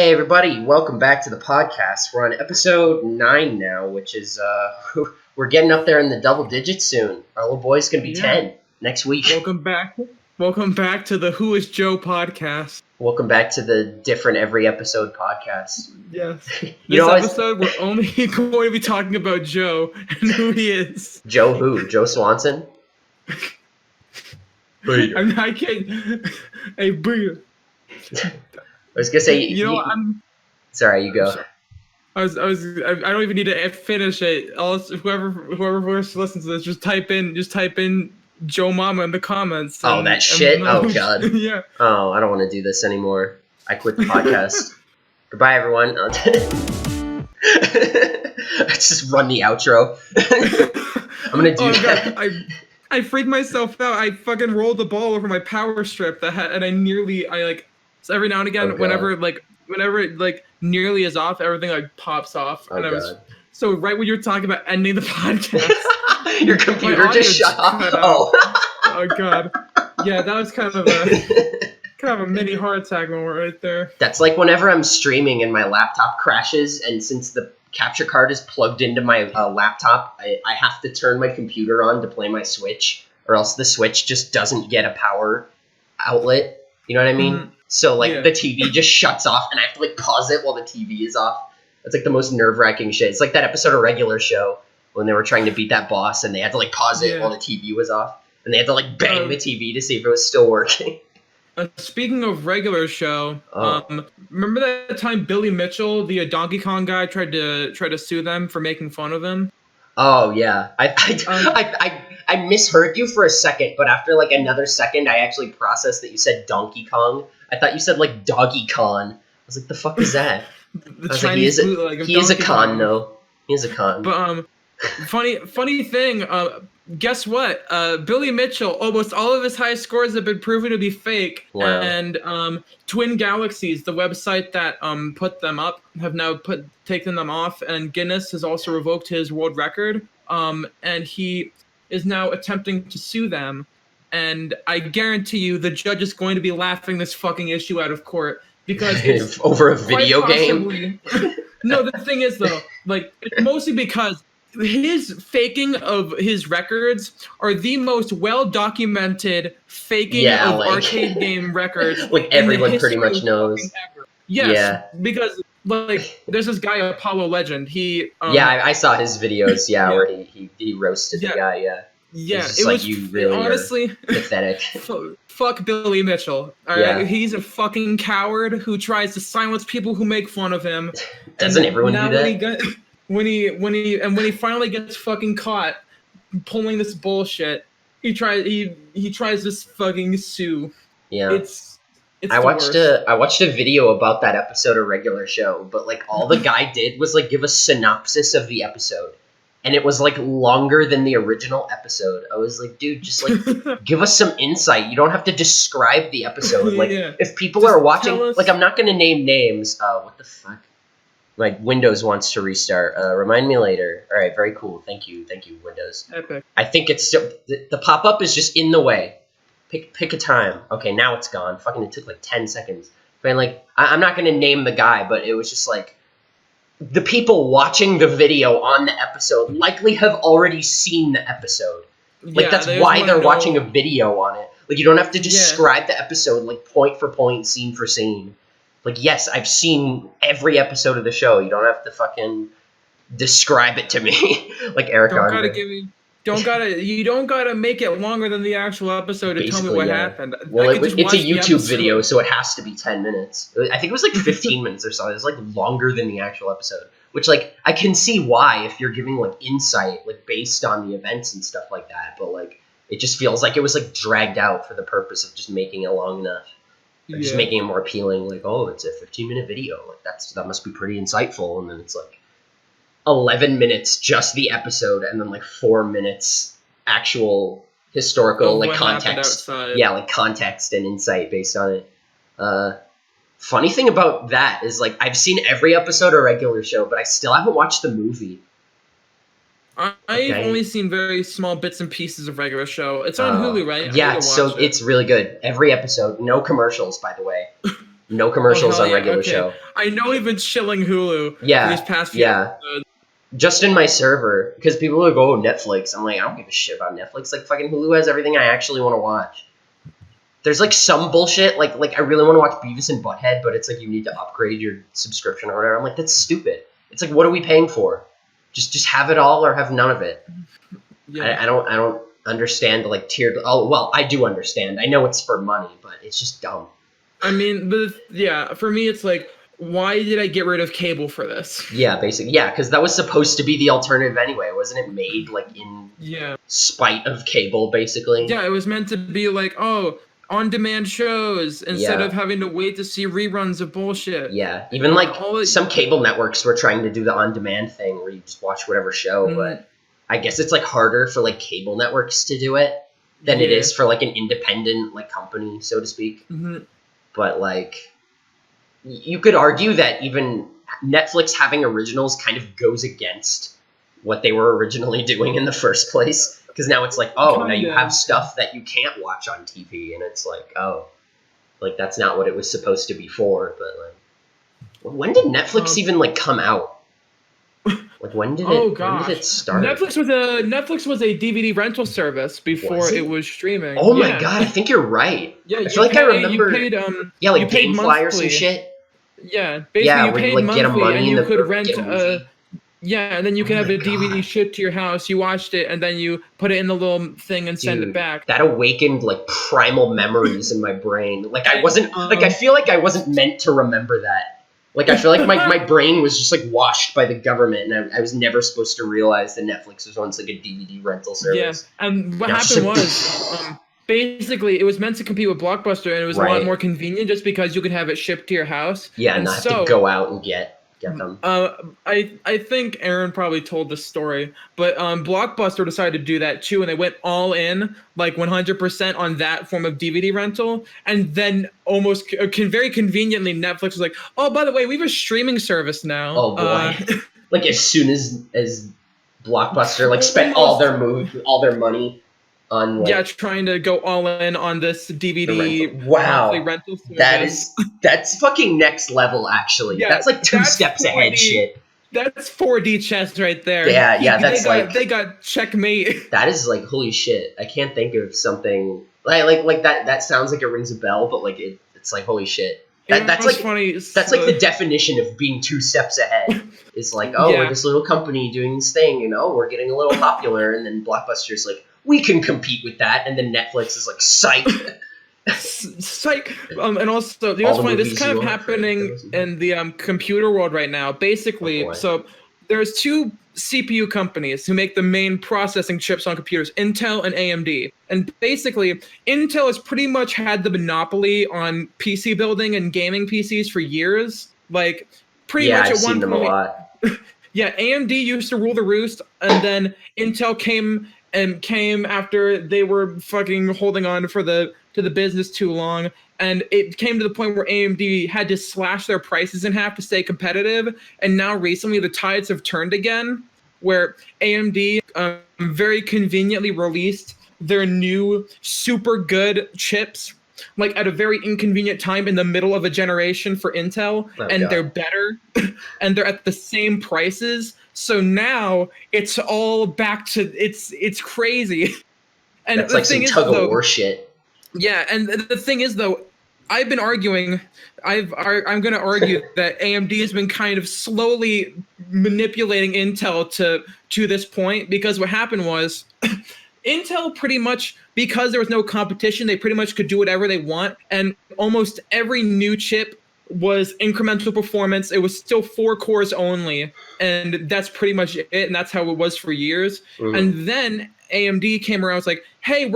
Hey everybody, welcome back to the podcast. We're on episode 9 now, which is we're getting up there in the double digits soon. Our little boy's gonna be 10 next week. Welcome back to the Who is Joe podcast. Welcome back to the different every episode podcast. Yes. This episode we're only going to be talking about Joe and who he is. Joe who? Joe Swanson? I can't. Hey, boo. I was gonna say, sorry, you go. I don't even need to finish it. Whoever first listens to this, just type in Joe Mama in the comments. That shit? Oh god. Yeah. Oh, I don't want to do this anymore. I quit the podcast. Goodbye, everyone. Let's just run the outro. I'm gonna do that. God, I freaked myself out. I fucking rolled the ball over my power strip and so every now and again, whenever it nearly is off, everything pops off. So right when you're talking about ending the podcast, your computer just shut off. Oh god. Yeah, that was kind of a mini heart attack moment right there. That's like whenever I'm streaming and my laptop crashes, and since the capture card is plugged into my laptop, I have to turn my computer on to play my Switch, or else the Switch just doesn't get a power outlet. You know what I mean? Mm-hmm. So the TV just shuts off, and I have to pause it while the TV is off. It's the most nerve-wracking shit. It's like that episode of Regular Show when they were trying to beat that boss, and they had to pause it while the TV was off, and they had to bang the TV to see if it was still working. Speaking of Regular Show, remember that time Billy Mitchell, the Donkey Kong guy, tried to sue them for making fun of him? Oh yeah, I misheard you for a second, but after another second, I actually processed that you said Donkey Kong. I thought you said Doggy Con. I was like, the fuck is that? He is a con, though. He is a con. But funny thing. Guess what? Billy Mitchell, almost all of his high scores have been proven to be fake. Wow. And Twin Galaxies, the website that put them up, have now taken them off. And Guinness has also revoked his world record. And he is now attempting to sue them. And I guarantee you the judge is going to be laughing this fucking issue out of court. Because it's over a video game? No, the thing is, though, it's mostly because his faking of his records are the most well-documented faking of arcade game records. Everyone pretty much knows. Yes, because there's this guy, Apollo Legend. I saw his videos. Where he roasted the guy. Yeah. Yeah, it was you really honestly pathetic. Fuck Billy Mitchell. All right, he's a fucking coward who tries to silence people who make fun of him. Doesn't everyone do that? When he finally gets fucking caught pulling this bullshit, he tries to fucking sue. Yeah. It's I watched a video about that episode of Regular Show, but all the guy did was give a synopsis of the episode. And it was longer than the original episode. I was like, dude, just give us some insight. You don't have to describe the episode. If people are watching, I'm not going to name names. What the fuck? Windows wants to restart. Remind me later. All right, very cool. Thank you, Windows. Epic. I think it's still the pop-up is just in the way. Pick a time. Okay, now it's gone. Fucking, it took 10 seconds. But I'm not going to name the guy, but it was just the people watching the video on the episode likely have already seen the episode. That's why they're watching a video on it. You don't have to describe the episode point for point, scene for scene. Yes, I've seen every episode of the show. You don't have to fucking describe it to me. Eric Andre. You don't gotta make it longer than the actual episode to tell me what happened. Well, it's a YouTube video, so it has to be 10 minutes. I think it was 15 minutes or so. It was longer than the actual episode. Which I can see why if you're giving insight based on the events and stuff like that. But it just feels like it was dragged out for the purpose of just making it long enough. Just making it more appealing. It's a 15-minute video. That must be pretty insightful. And then it's 11 minutes just the episode, and then 4 minutes actual historical context. Yeah, context and insight based on it. Funny thing about that is I've seen every episode of Regular Show, but I still haven't watched the movie. I've only seen very small bits and pieces of Regular Show. It's on Hulu, right? Yeah, so it's really good. Every episode, no commercials, by the way. No commercials hell on yeah, regular okay. show. I know we've been shilling Hulu Yeah, for these past few yeah. episodes. Just in my server, because people are like, oh, Netflix. I'm like, I don't give a shit about Netflix. Like, fucking Hulu has everything I actually want to watch. There's like some bullshit, like I really want to watch Beavis and Butthead, but it's like you need to upgrade your subscription or whatever. I'm like, that's stupid. It's like, what are we paying for? Just have it all or have none of it. Yeah. I don't understand like tiered. Oh well, I do understand. I know it's for money, but it's just dumb. I mean, but yeah, for me, it's like, why did I get rid of cable for this? Yeah, basically, yeah, because that was supposed to be the alternative anyway, wasn't it? Made like in spite of cable, basically. Yeah, it was meant to be like, oh, on-demand shows instead of having to wait to see reruns of bullshit. Yeah, even like some cable networks were trying to do the on-demand thing where you just watch whatever show, but I guess it's like harder for like cable networks to do it than it is for like an independent like company, so to speak. But like, you could argue that even Netflix having originals kind of goes against what they were originally doing in the first place. Because now it's like, oh, now you have stuff that you can't watch on TV, and it's like, oh, like that's not what it was supposed to be for. But like, when did Netflix even like come out? Like when did it? When did it start? Netflix was a DVD rental service before it was streaming. Oh my god, I think you're right. Yeah, I feel like I remember. You paid, like Gamefly or some shit. Yeah, basically you paid monthly and you could rent a. Yeah, and then you could have a DVD shipped to your house. You watched it, and then you put it in the little thing and send it back. That awakened like primal memories in my brain. Like I wasn't like I feel like I wasn't meant to remember that. Like I feel like my brain was just like washed by the government, and I was never supposed to realize that Netflix was once like a DVD rental service. Yeah, and what happened was basically it was meant to compete with Blockbuster, and it was a lot more convenient just because you could have it shipped to your house. Yeah, and not have to go out and get them. I think Aaron probably told the story, but Blockbuster decided to do that too, and they went all in, like 100% on that form of DVD rental, and then almost very conveniently Netflix was like, oh, by the way, we have a streaming service now. Oh boy! Like as soon as Blockbuster like spent all their money on like, trying to go all in on this DVD rental service. That's fucking next level actually. That's like two steps ahead shit. That's 4D chess right there. Yeah, they got checkmate. That is like holy shit. I can't think of something like that. That sounds like it rings a bell, but like it's like holy shit. That's like funny. That's like the definition of being two steps ahead. It's like, oh, we're this little company doing this thing, and oh, we're getting a little popular, and then Blockbuster's like, we can compete with that, and then Netflix is like, psych. Psych. And also, you know what's funny? This is kind of happening in the computer world right now. Basically, so there's two CPU companies who make the main processing chips on computers, Intel and AMD. And basically, Intel has pretty much had the monopoly on PC building and gaming PCs for years. Like, pretty much I've at seen one them point. A lot. Yeah, AMD used to rule the roost, and then Intel came after they were fucking holding on to the business too long, and it came to the point where AMD had to slash their prices in half to stay competitive. And now recently the tides have turned again, where AMD very conveniently released their new super good chips like at a very inconvenient time in the middle of a generation for Intel, they're better and they're at the same prices. So now it's all back to it's crazy. And that's like some tug of war shit. Yeah, and the thing is though, I've been arguing, I'm going to argue that AMD has been kind of slowly manipulating Intel to this point, because what happened was Intel pretty much, because there was no competition, they pretty much could do whatever they want, and almost every new chip was incremental performance. It was still 4 cores only, and that's pretty much it, and that's how it was for years. Mm-hmm. And then AMD came around, was like, hey,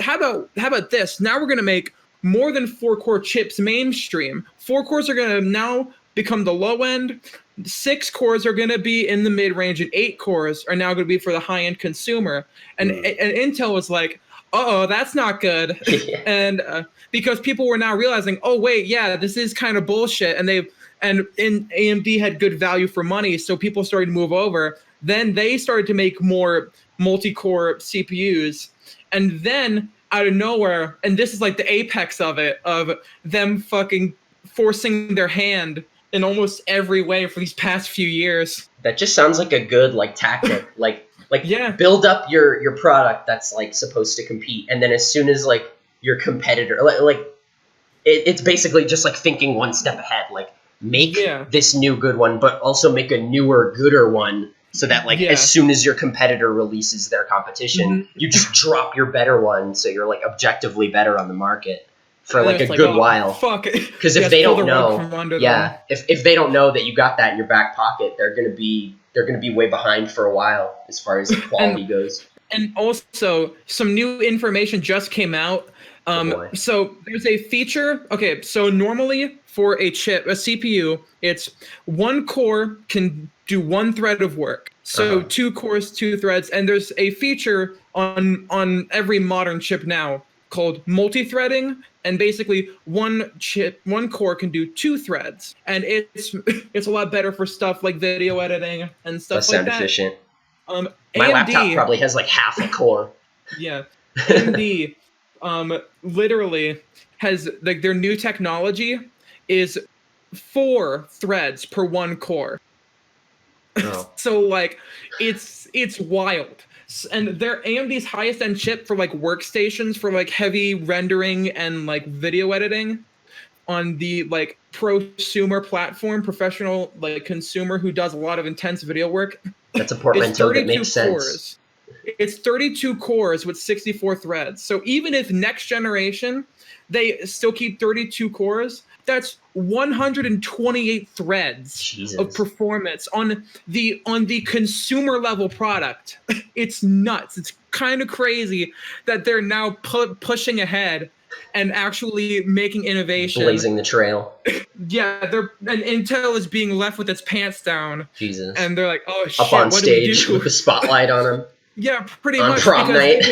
how about this? Now we're gonna make more than 4 core chips mainstream. 4 cores are gonna now become the low end. 6 cores are going to be in the mid range, and 8 cores are now going to be for the high end consumer. And Intel was like, uh-oh, that's not good. And because people were now realizing, oh wait, yeah, this is kind of bullshit. And AMD had good value for money, so people started to move over. Then they started to make more multi-core CPUs, and then out of nowhere, and this is like the apex of it, of them fucking forcing their hand in almost every way for these past few years. That just sounds like a good like tactic. Like Yeah. build up your product that's like supposed to compete, and then as soon as like your competitor it's basically just like thinking one step ahead. Like make this new good one, but also make a newer, gooder one, so that like as soon as your competitor releases their competition, you just drop your better one, so you're like objectively better on the market for like a good while. Fuck it. Because if they don't know, if they don't know that you got that in your back pocket, they're gonna be way behind for a while as far as quality goes. And also, some new information just came out. So there's a feature. Okay, so normally for a chip, a CPU, it's one core can do one thread of work. So 2 cores, 2 threads, and there's a feature on every modern chip now called multi-threading, and basically one core can do 2 threads, and it's a lot better for stuff like video editing and stuff like that. Sound efficient. My AMD, laptop probably has like half a core. Yeah, AMD literally has like their new technology is 4 threads per 1 core. Oh. So like it's wild. And they're AMD's highest end chip for like workstations for like heavy rendering and like video editing on the like prosumer platform, professional like consumer who does a lot of intense video work. That's a portmanteau that makes sense. Cores. It's 32 cores with 64 threads. So even if next generation they still keep 32 cores, that's 128 threads of performance on the consumer level product. It's nuts. It's kind of crazy that they're now pushing ahead and actually making innovation, blazing the trail. Yeah, and Intel is being left with its pants down. Jesus. And they're like, oh shit, up on what stage do we do? with the spotlight on them. Yeah, pretty on much. Prom night.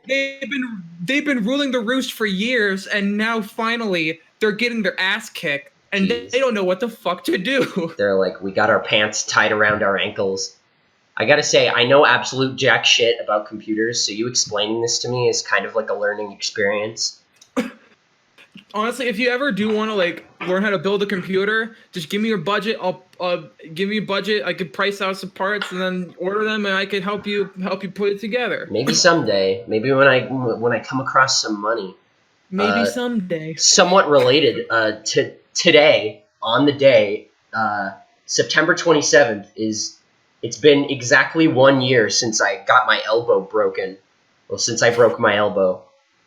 They've been ruling the roost for years, and now finally they're getting their ass kicked, and they don't know what the fuck to do. They're like, we got our pants tied around our ankles. I gotta say, I know absolute jack shit about computers, so you explaining this to me is kind of like a learning experience. Honestly, if you ever do want to like learn how to build a computer, just give me your budget. I'll give me a budget. I could price out some parts and then order them, and I could help you put it together. Maybe someday. Maybe when I come across some money. Maybe someday. Somewhat related to today, on the day, September 27th it's been exactly 1 year since I got my elbow broken. Well, since I broke my elbow.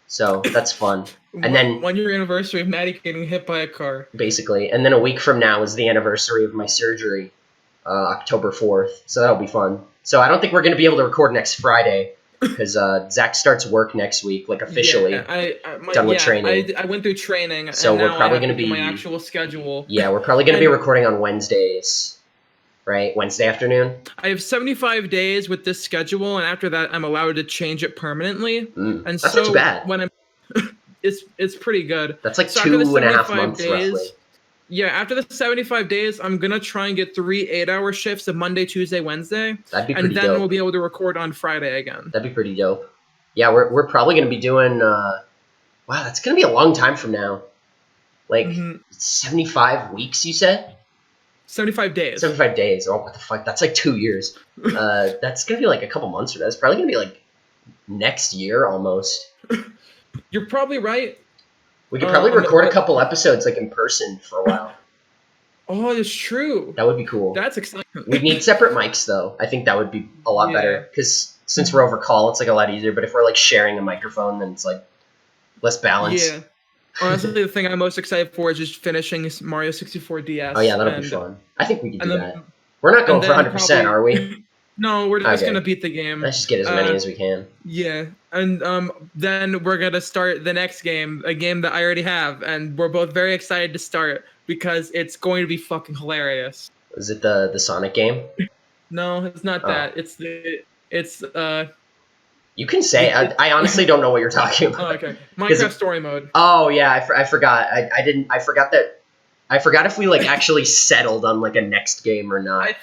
So that's fun. And then 1 year anniversary of Maddie getting hit by a car. Basically. And then a week from now is the anniversary of my surgery, October 4th. So that'll be fun. So I don't think we're going to be able to record next Friday because Zach starts work next week, like officially. Done with training. I went through training. So and we're now probably I have going to be my actual schedule. Yeah, we're probably going to be recording on Wednesdays. Right? Wednesday afternoon? I have 75 days with this schedule, and after that, I'm allowed to change it permanently. And that's so not too bad. When I'm, it's pretty good. That's like 2.5 months, roughly. Yeah, after the 75 days, I'm going to try and get 3 8-hour shifts of Monday, Tuesday, Wednesday. That'd be pretty And then dope. we'll be able to record on Friday again. That'd be pretty dope. Yeah, we're probably going to be doing... wow, that's going to be a long time from now. Like, 75 weeks, you said? 75 days. 75 days. Oh, what the fuck? That's like 2 years. That's going to be like a couple months from now. It's probably going to be like next year almost. You're probably right. We could probably record a couple episodes like in person for a while. Oh, it's true. That would be cool. That's exciting. We'd need separate mics though. I think that would be a lot better because since we're over call, it's like a lot easier. But if we're like sharing a microphone, then it's like less balance. Yeah. Honestly, the thing I'm most excited for is just finishing Mario 64 DS. Oh yeah, that'll be fun. I think we can do that. We're not going for 100%, are we? No, we're just gonna beat the game. Let's just get as many as we can. Yeah, and then we're gonna start the next game, a game that I already have, and we're both very excited to start because it's going to be fucking hilarious. Is it the Sonic game? No, it's not that. It's You can say. I honestly don't know what you're talking about. Oh, okay. Minecraft story mode. Oh yeah, I forgot. I forgot that. I forgot if we like actually settled on like a next game or not. I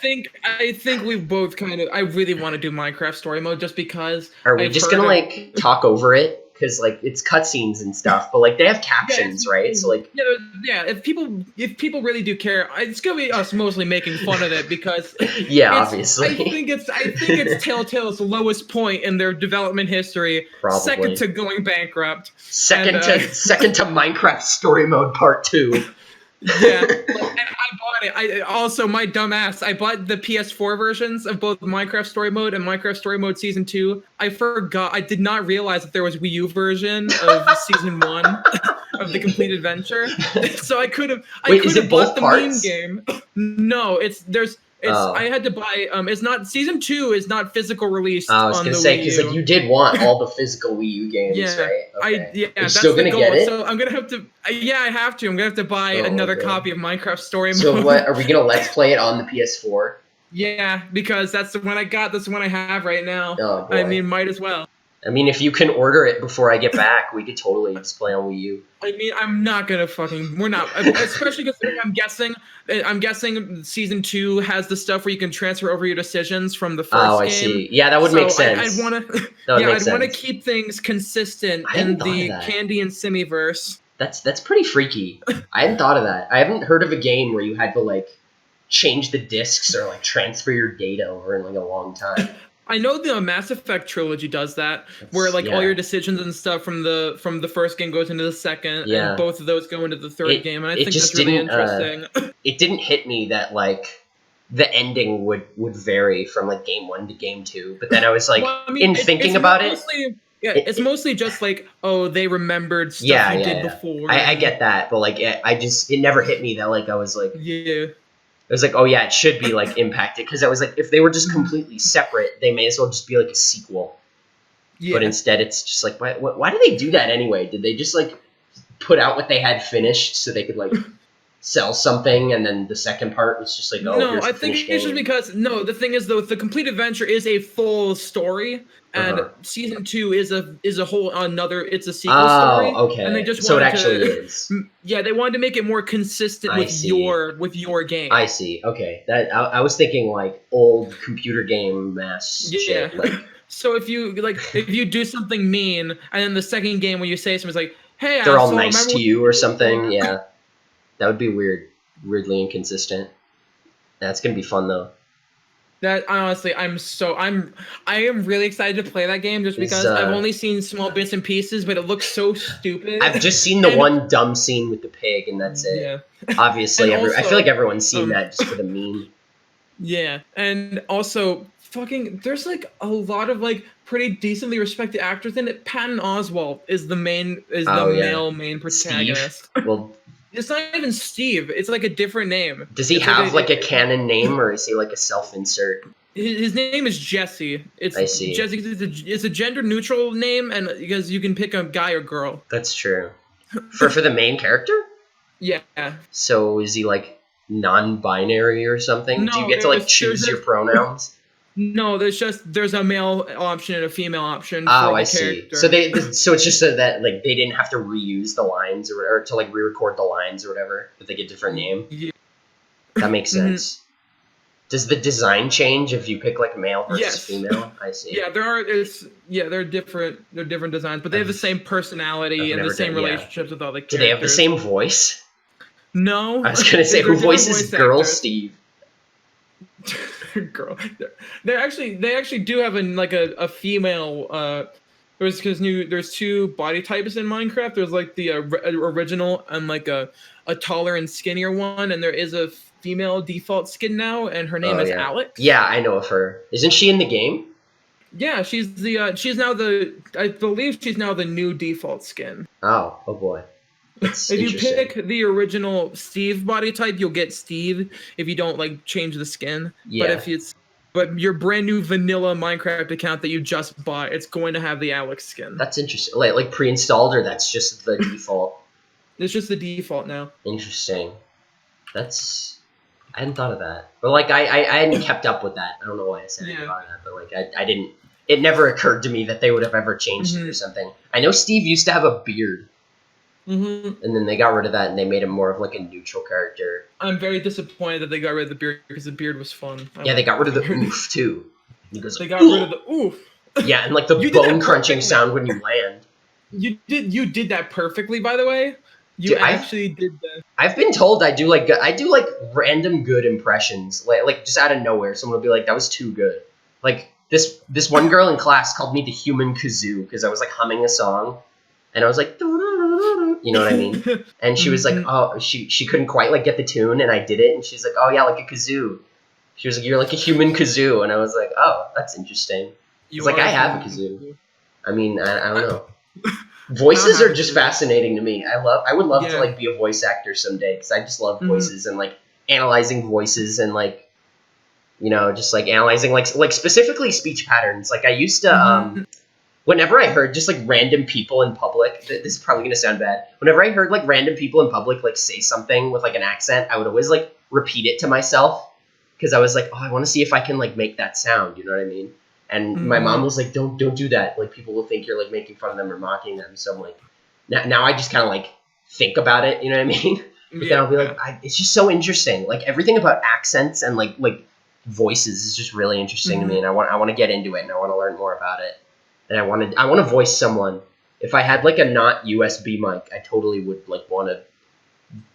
think we both kind of. I really want to do Minecraft story mode just because. Are we just gonna like talk over it because like it's cutscenes and stuff, but like they have captions, right? So like if people really do care, it's gonna be us mostly making fun of it because obviously. I think it's Telltale's lowest point in their development history, Probably. second to going bankrupt, second to Minecraft Story Mode Part 2. Yeah, and I bought it. I also, my dumbass, I bought the PS4 versions of both Minecraft Story Mode and Minecraft Story Mode Season 2. I did not realize that there was Wii U version of Season 1 of the complete adventure. So I could have bought the main game. No, I had to buy. It's not Season 2 is not physical released. I was gonna say because like you did want all the physical Wii U games, right? Okay. That's still gonna the goal. get it. So I'm gonna have to. I have to. I'm gonna have to buy another copy of Minecraft Story Mode. So what are we gonna let's play it on the PS4? Yeah, because that's the one I got. That's the one I have right now. Oh, boy. I mean, might as well. I mean, if you can order it before I get back, we could totally just play on Wii U. I mean, I'm not gonna fucking. We're not, especially because I'm guessing Season 2 has the stuff where you can transfer over your decisions from the first game. Oh, I see. Yeah, that would make sense. I'd want to keep things consistent in the Candy and Simiverse. That's pretty freaky. I hadn't thought of that. I haven't heard of a game where you had to like change the discs or like transfer your data over in like a long time. I know the Mass Effect trilogy does that, where like all your decisions and stuff from the first game goes into the second, and both of those go into the third game, and I think that's really interesting. It didn't hit me that like the ending would vary from like game 1 to game 2, but then I was like, thinking about it. It's mostly just like, oh, they remembered stuff you did before. I get that, but like it never hit me that like I was like I was like, oh yeah, it should be like impacted, because I was like, if they were just completely separate, they may as well just be like a sequel. Yeah. But instead, it's just like, why do they do that anyway? Did they just like put out what they had finished so they could like sell something, and then the second part was just like, oh, no, I think it's just because the thing is though, the complete adventure is a full story, and Season 2 is a whole another. It's a sequel story. Oh, okay. And they just so it actually is. Yeah, they wanted to make it more consistent with your game. I see. Okay, that I was thinking like old computer game mass shit. Like. So if you do something mean, and then the second game when you say something's like, hey, they're all nice to you or something. Yeah, that would be weird, weirdly inconsistent. That's gonna be fun though. That honestly, I am really excited to play that game just because I've only seen small bits and pieces, but it looks so stupid. I've just seen the one dumb scene with the pig, and that's it. Yeah. Obviously, I feel like everyone's seen that just for the meme. Yeah, and also there's like a lot of like pretty decently respected actors in it. Patton Oswalt is the male main protagonist. Steve? Well. It's not even Steve. It's like a different name. Does he have like a canon name, or is he like a self-insert? His name is Jesse. I see. Jesse. It's a gender-neutral name, and because you can pick a guy or girl. That's true. For the main character? Yeah. So is he like non-binary or something? No, do you get to like choose your pronouns? No, there's a male option and a female option. I see. So so it's just so that like they didn't have to reuse the lines or to like re-record the lines or whatever, but they get a different name. Yeah. That makes sense. Does the design change if you pick like male versus female? I see. Yeah, they're different designs, but they have the same personality and the same relationships with all the characters. Do they have the same voice? No. I was gonna say, who voices Girl Steve? Girl, they actually do have a female. There's two body types in Minecraft. There's like the original and like a taller and skinnier one, and there is a female default skin now, and her name is Alex. Yeah, I know of her. Isn't she in the game? Yeah, she's I believe she's now the new default skin. Oh boy. That's if you pick the original Steve body type, you'll get Steve if you don't like change the skin. Yeah. But your brand new vanilla Minecraft account that you just bought, it's going to have the Alex skin. That's interesting. Like pre-installed, or that's just the default? It's just the default now. Interesting. I hadn't thought of that. But like I hadn't kept up with that. I don't know why I said anything about that, but like I didn't. It never occurred to me that they would have ever changed it or something. I know Steve used to have a beard. And then they got rid of that, and they made him more of like a neutral character. I'm very disappointed that they got rid of the beard, because the beard was fun. They got rid of the oof too. They got rid of the oof. Yeah, and like the bone crunching sound when you land. You did that perfectly, by the way. You Dude, actually did that. I've been told I do like random good impressions, like just out of nowhere. Someone will be like, "That was too good." Like this one girl in class called me the human kazoo because I was like humming a song, and I was like, you know what I mean? And she was like, "Oh, she couldn't quite like get the tune," and I did it, and she's like, "Oh yeah, like a kazoo." She was like, "You're like a human kazoo," and I was like, "Oh, that's interesting." It's like I have a kazoo. I mean, I don't know. Voices are just fascinating to me. I would love to like be a voice actor someday because I just love voices and like analyzing voices and like just like analyzing like specifically speech patterns. Like I used to whenever I heard just like random people in public, this is probably gonna sound bad. Whenever I heard like random people in public like say something with like an accent, I would always like repeat it to myself because I was like, oh, I want to see if I can like make that sound. You know what I mean? And my mom was like, don't do that. Like people will think you're like making fun of them or mocking them. So I'm like, now I just kind of like think about it. You know what I mean? But then I'll be like, it's just so interesting. Like everything about accents and like voices is just really interesting to me, and I want to get into it, and I want to learn more about it, and I want to voice someone. If I had like a not USB mic, I totally would like want to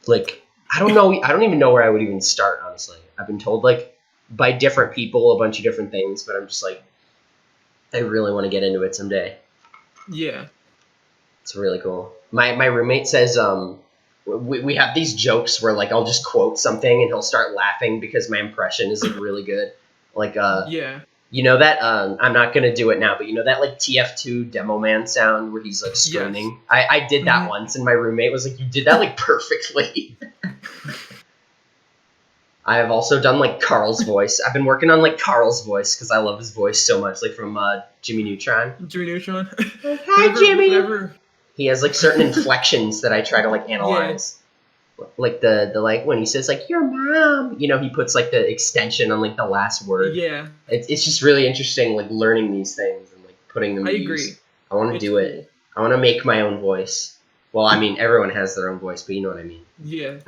like I don't even know where I would even start. Honestly, I've been told like by different people a bunch of different things, but I'm just like I really want to get into it someday. Yeah, it's really cool. My roommate says we have these jokes where like I'll just quote something and he'll start laughing because my impression is like really good. Like you know that I'm not gonna do it now, but you know that like TF2 Demo Man sound where he's like screaming. Yes. I did that once, and my roommate was like, "You did that like perfectly." I have also done like Carl's voice. I've been working on like Carl's voice because I love his voice so much, like from Jimmy Neutron. Jimmy Neutron. Hi, Jimmy. He has like certain inflections that I try to like analyze. Yeah. Like the like when he says like your mom, he puts like the extension on like the last word. Yeah. It's just really interesting like learning these things and like putting them to use. I agree. I want to do it. I want to make my own voice. Well, I mean everyone has their own voice, but you know what I mean. Yeah.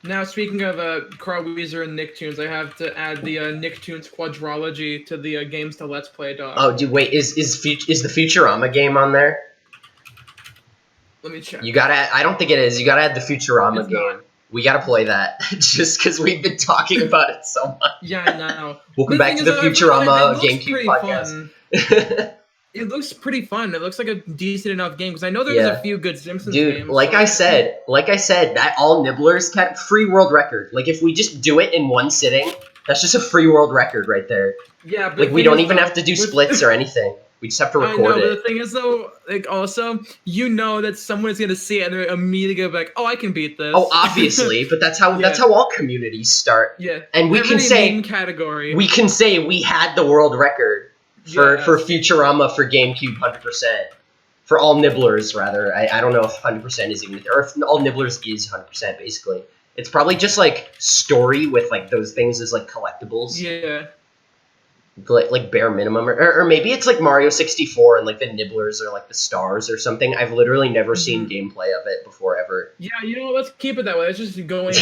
Now, speaking of Carl Weezer and Nicktoons, I have to add the Nicktoons quadrology to the games to Let's Play dog. Oh, dude, wait, is the Futurama game on there? Let me check. You gotta. I don't think it is. You gotta add the Futurama game. Not. We gotta play that just because we've been talking about it so much. Yeah, I know. Welcome back to the Futurama GameCube podcast. It looks pretty fun. It looks like a decent enough game because I know there's a few good Simpsons games. Dude, like I said, that all Nibblers kept free world record. Like if we just do it in one sitting, that's just a free world record right there. Yeah, but like we don't even have to do splits or anything. We just have to record it. But the thing is though, like also, that someone's gonna see it and they're immediately gonna be like, "Oh, I can beat this." Oh, obviously, but that's how all communities start. Yeah, and we can say category. We can say we had the world record. For Futurama for GameCube 100%. For all Nibblers, rather. I don't know if 100% is even... Or if all Nibblers is 100%, basically. It's probably just, like, story with, like, those things as, like, collectibles. Yeah. Like bare minimum. Or maybe it's, like, Mario 64 and, like, the Nibblers are, like, the stars or something. I've literally never seen gameplay of it before, ever. Yeah, let's keep it that way. Let's just go in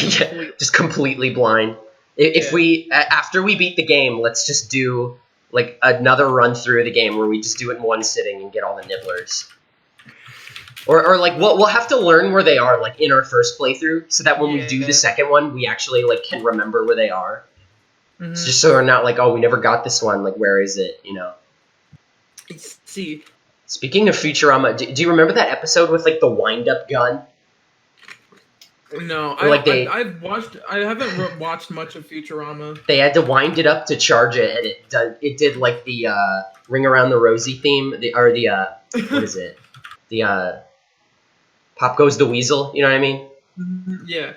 just completely blind. If we... After we beat the game, let's just do... like another run through the game where we just do it in one sitting and get all the Nibblers. Or like we'll have to learn where they are like in our first playthrough so that when we do the second one we actually like can remember where they are. It's just so we're not like, oh, we never got this one, like where is it, Let's see. Speaking of Futurama, do you remember that episode with like the wind-up gun? No, I haven't watched much of Futurama. They had to wind it up to charge it, and it did like the Ring Around the Rosie theme, what is it? The Pop Goes the Weasel. You know what I mean? Yeah.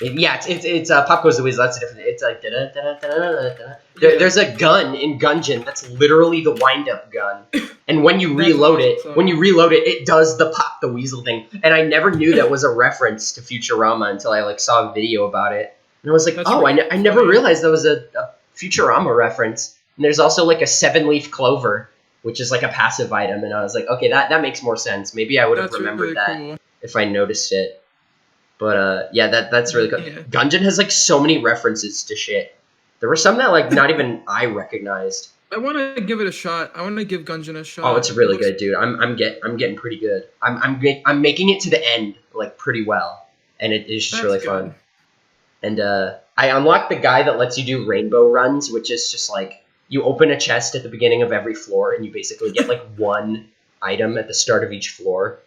It's Pop Goes the Weasel. That's a different. It's like there's a gun in Gungeon that's literally the wind-up gun, and when you reload it, it does the Pop the Weasel thing. And I never knew that was a reference to Futurama until I like saw a video about it, and I was like, I never realized that was a Futurama reference. And there's also like a 7-leaf clover, which is like a passive item, and I was like, okay, that makes more sense. Maybe I would have remembered that if I noticed it. But that's really cool. Yeah. Gungeon has like so many references to shit. There were some that like not even I recognized. I want to give it a shot. I want to give Gungeon a shot. Oh, it's really good, dude. I'm getting pretty good. I'm making it to the end like pretty well, and it is just really fun. And I unlocked the guy that lets you do rainbow runs, which is just like you open a chest at the beginning of every floor, and you basically get like one item at the start of each floor,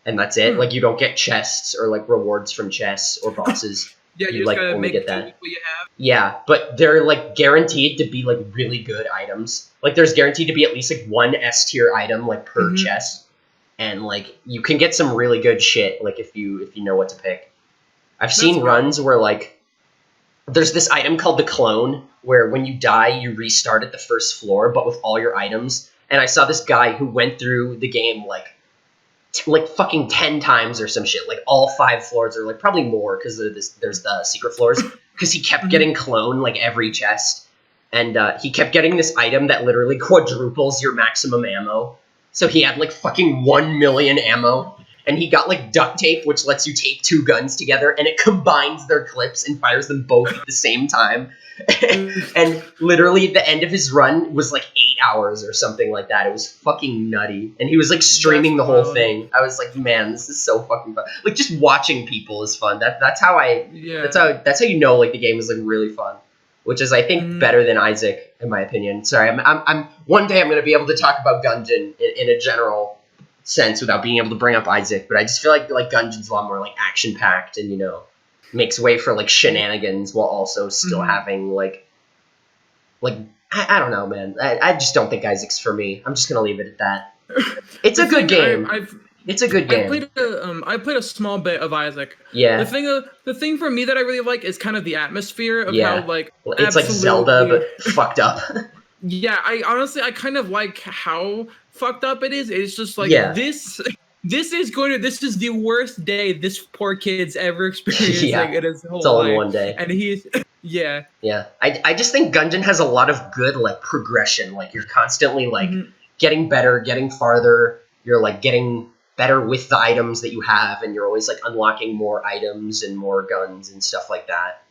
and that's it. Like you don't get chests or like rewards from chests or bosses. Yeah, you like gotta only make get that. what you have. Yeah, but they're like guaranteed to be like really good items. Like there's guaranteed to be at least like one S tier item like per chest, and like you can get some really good shit like if you know what to pick. I've seen runs where like there's this item called the clone where when you die you restart at the first floor but with all your items. And I saw this guy who went through the game like fucking 10 times or some shit, like all 5 floors or like probably more because there's the secret floors, because he kept getting clone like every chest, and he kept getting this item that literally quadruples your maximum ammo. So he had like fucking 1 million ammo, and he got like duct tape which lets you tape 2 guns together and it combines their clips and fires them both at the same time. And literally the end of his run was like 8 hours or something like that. It was fucking nutty, and he was like streaming the whole thing. I was like, man, this is so fucking fun. Like just watching people is fun. That's how you know like the game is like really fun, which is I think better than Isaac in my opinion. Sorry, I'm one day I'm gonna be able to talk about Gungeon in a general sense without being able to bring up Isaac, but I just feel like Gungeon's a lot more like action packed and makes way for like shenanigans while also still having like I don't know, man. I just don't think Isaac's for me. I'm just gonna leave it at that. It's a good game. It's a good game. I played a small bit of Isaac. Yeah. The thing for me that I really like is kind of the atmosphere of how like it's like Zelda but fucked up. Yeah, I kind of like how fucked up it is. It's just like this is the worst day this poor kid's ever experienced in his whole life. It's all in one day. And he's Yeah. I just think Gungeon has a lot of good like progression. Like you're constantly like getting better, getting farther. You're like getting better with the items that you have, and you're always like unlocking more items and more guns and stuff like that.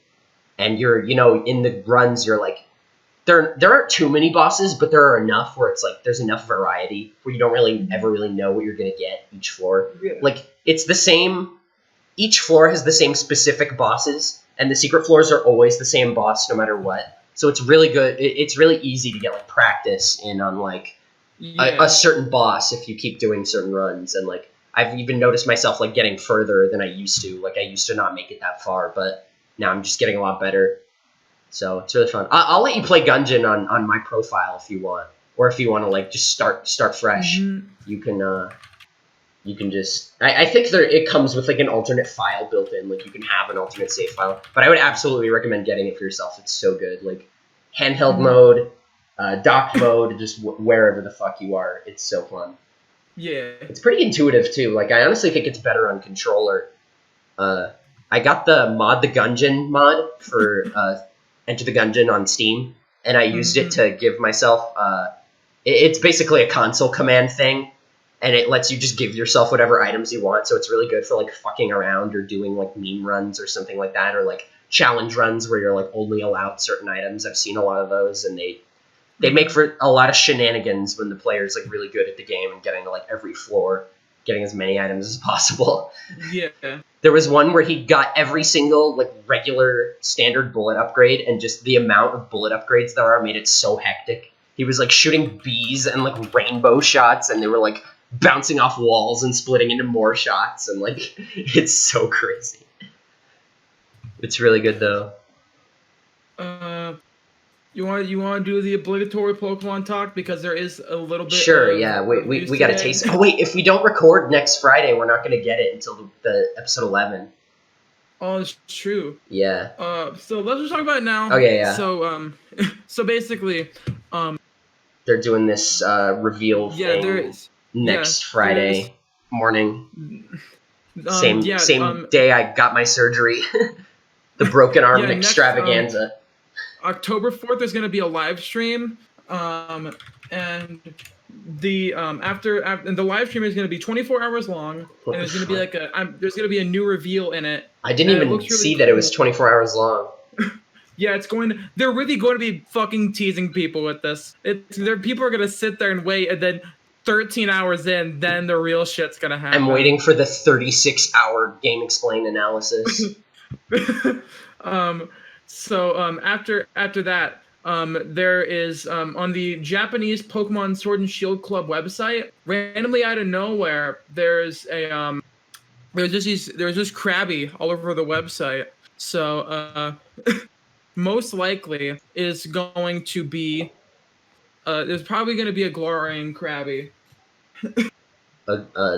And you're in the runs you're like there aren't too many bosses, but there are enough where it's like there's enough variety where you don't really ever really know what you're gonna get each floor. Yeah. Like it's the same. Each floor has the same specific bosses, and the secret floors are always the same boss no matter what. So it's really good. It's really easy to get like practice in on like a certain boss if you keep doing certain runs. And like I've even noticed myself like getting further than I used to. Like I used to not make it that far, but now I'm just getting a lot better. So it's really fun. I'll let you play Gungeon on my profile if you want, or if you want to like just start fresh. You can just. I think it comes with like an alternate file built in. Like you can have an alternate save file, but I would absolutely recommend getting it for yourself. It's so good. Like handheld mode, dock mode, just wherever the fuck you are. It's so fun. Yeah. It's pretty intuitive too. Like I honestly think it's better on controller. I got the Gungeon mod for Enter the Gungeon on Steam, and I used it to give myself. It's basically a console command thing, and it lets you just give yourself whatever items you want. So it's really good for like fucking around or doing like meme runs or something like that, or like challenge runs where you're like only allowed certain items. I've seen a lot of those, and they make for a lot of shenanigans when the player's like really good at the game and getting to like every floor, getting as many items as possible. Yeah. There was one where he got every single like regular standard bullet upgrade, and just the amount of bullet upgrades there are made it so hectic. He was like shooting bees and like rainbow shots, and they were like bouncing off walls and splitting into more shots, and like it's so crazy. It's really good though. You want to do the obligatory Pokemon talk, because there is a little bit. Sure, yeah. We got to taste. Oh wait, if we don't record next Friday, we're not going to get it until the episode 11. Oh, it's true. Yeah. So let's just talk about it now. Okay, yeah. So so basically, they're doing this reveal thing. Yeah, there is. Next Friday morning. Same day I got my surgery. The broken arm extravaganza. October 4th, there's going to be a live stream, and the and the live stream is going to be 24 hours long, and there's going to be there's going to be a new reveal in it. I didn't even see that it was 24 hours long. Yeah, they're really going to be fucking teasing people with this. People are going to sit there and wait, and then 13 hours in, then the real shit's going to happen. I'm waiting for the 36-hour Game Explain analysis. After that, there is on the Japanese Pokemon Sword and Shield Club website, randomly out of nowhere, there's this Krabby all over the website. So most likely is going to be there's probably going to be a Galarian Krabby.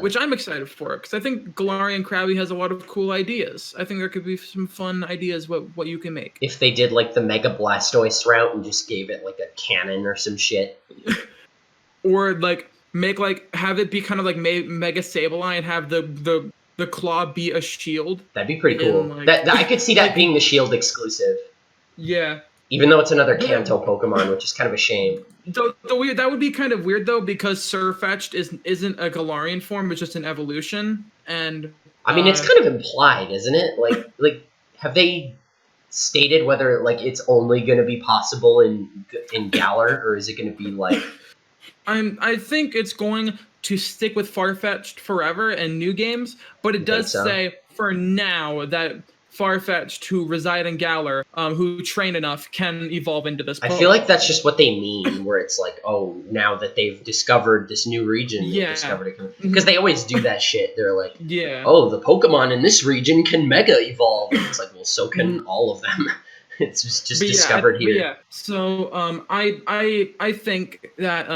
Which I'm excited for, because I think Galarian Krabby has a lot of cool ideas. I think there could be some fun ideas what you can make. If they did like the Mega Blastoise route and just gave it like a cannon or some shit. Or like have it be kind of like Mega Sableye and have the claw be a shield. That'd be pretty cool. That I could see that being the shield exclusive. Yeah. Even though it's another Kanto Pokemon, which is kind of a shame. That would be kind of weird though, because Surfetch'd isn't a Galarian form, it's just an evolution. And I mean, it's kind of implied, isn't it? Like have they stated whether like it's only going to be possible in Galar, or is it going to be like? I think it's going to stick with Farfetch'd forever and new games, but it does say for now that Farfetch'd who reside in Galar, who train enough, can evolve into this Pokemon. I feel like that's just what they mean, where it's like, oh, now that they've discovered this new region, they've discovered it. Because they always do that shit. They're like, oh, the Pokemon in this region can Mega Evolve. And it's like, well, so can all of them. It's just discovered here. Yeah. So I think that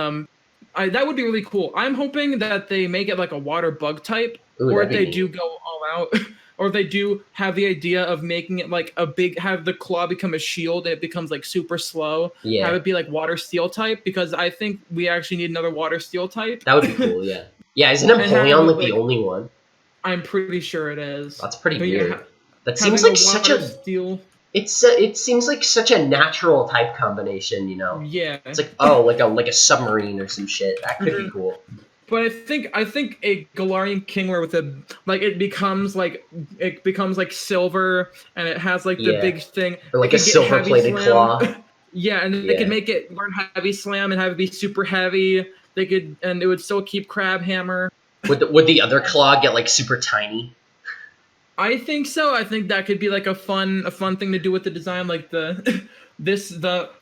that would be really cool. I'm hoping that they make it like a water bug type, or if they do go all out. Or if they do have the idea of making it like have the claw become a shield and it becomes like super slow. Yeah. Have it be like water steel type, because I think we actually need another water steel type. That would be cool, yeah. Yeah, isn't Empoleon like the only one? I'm pretty sure it is. That's pretty weird. That seems like such a steel. It seems like such a natural type combination, you know? Yeah. It's like like a submarine or some shit. That could be cool. But I think a Galarian Kingler with it becomes like silver, and it has like the big thing, or like a silver plated claw. Yeah, and they could make it learn Heavy Slam and have it be super heavy. And it would still keep Crab Hammer. Would the other claw get like super tiny? I think so. I think that could be like a fun thing to do with the design, like the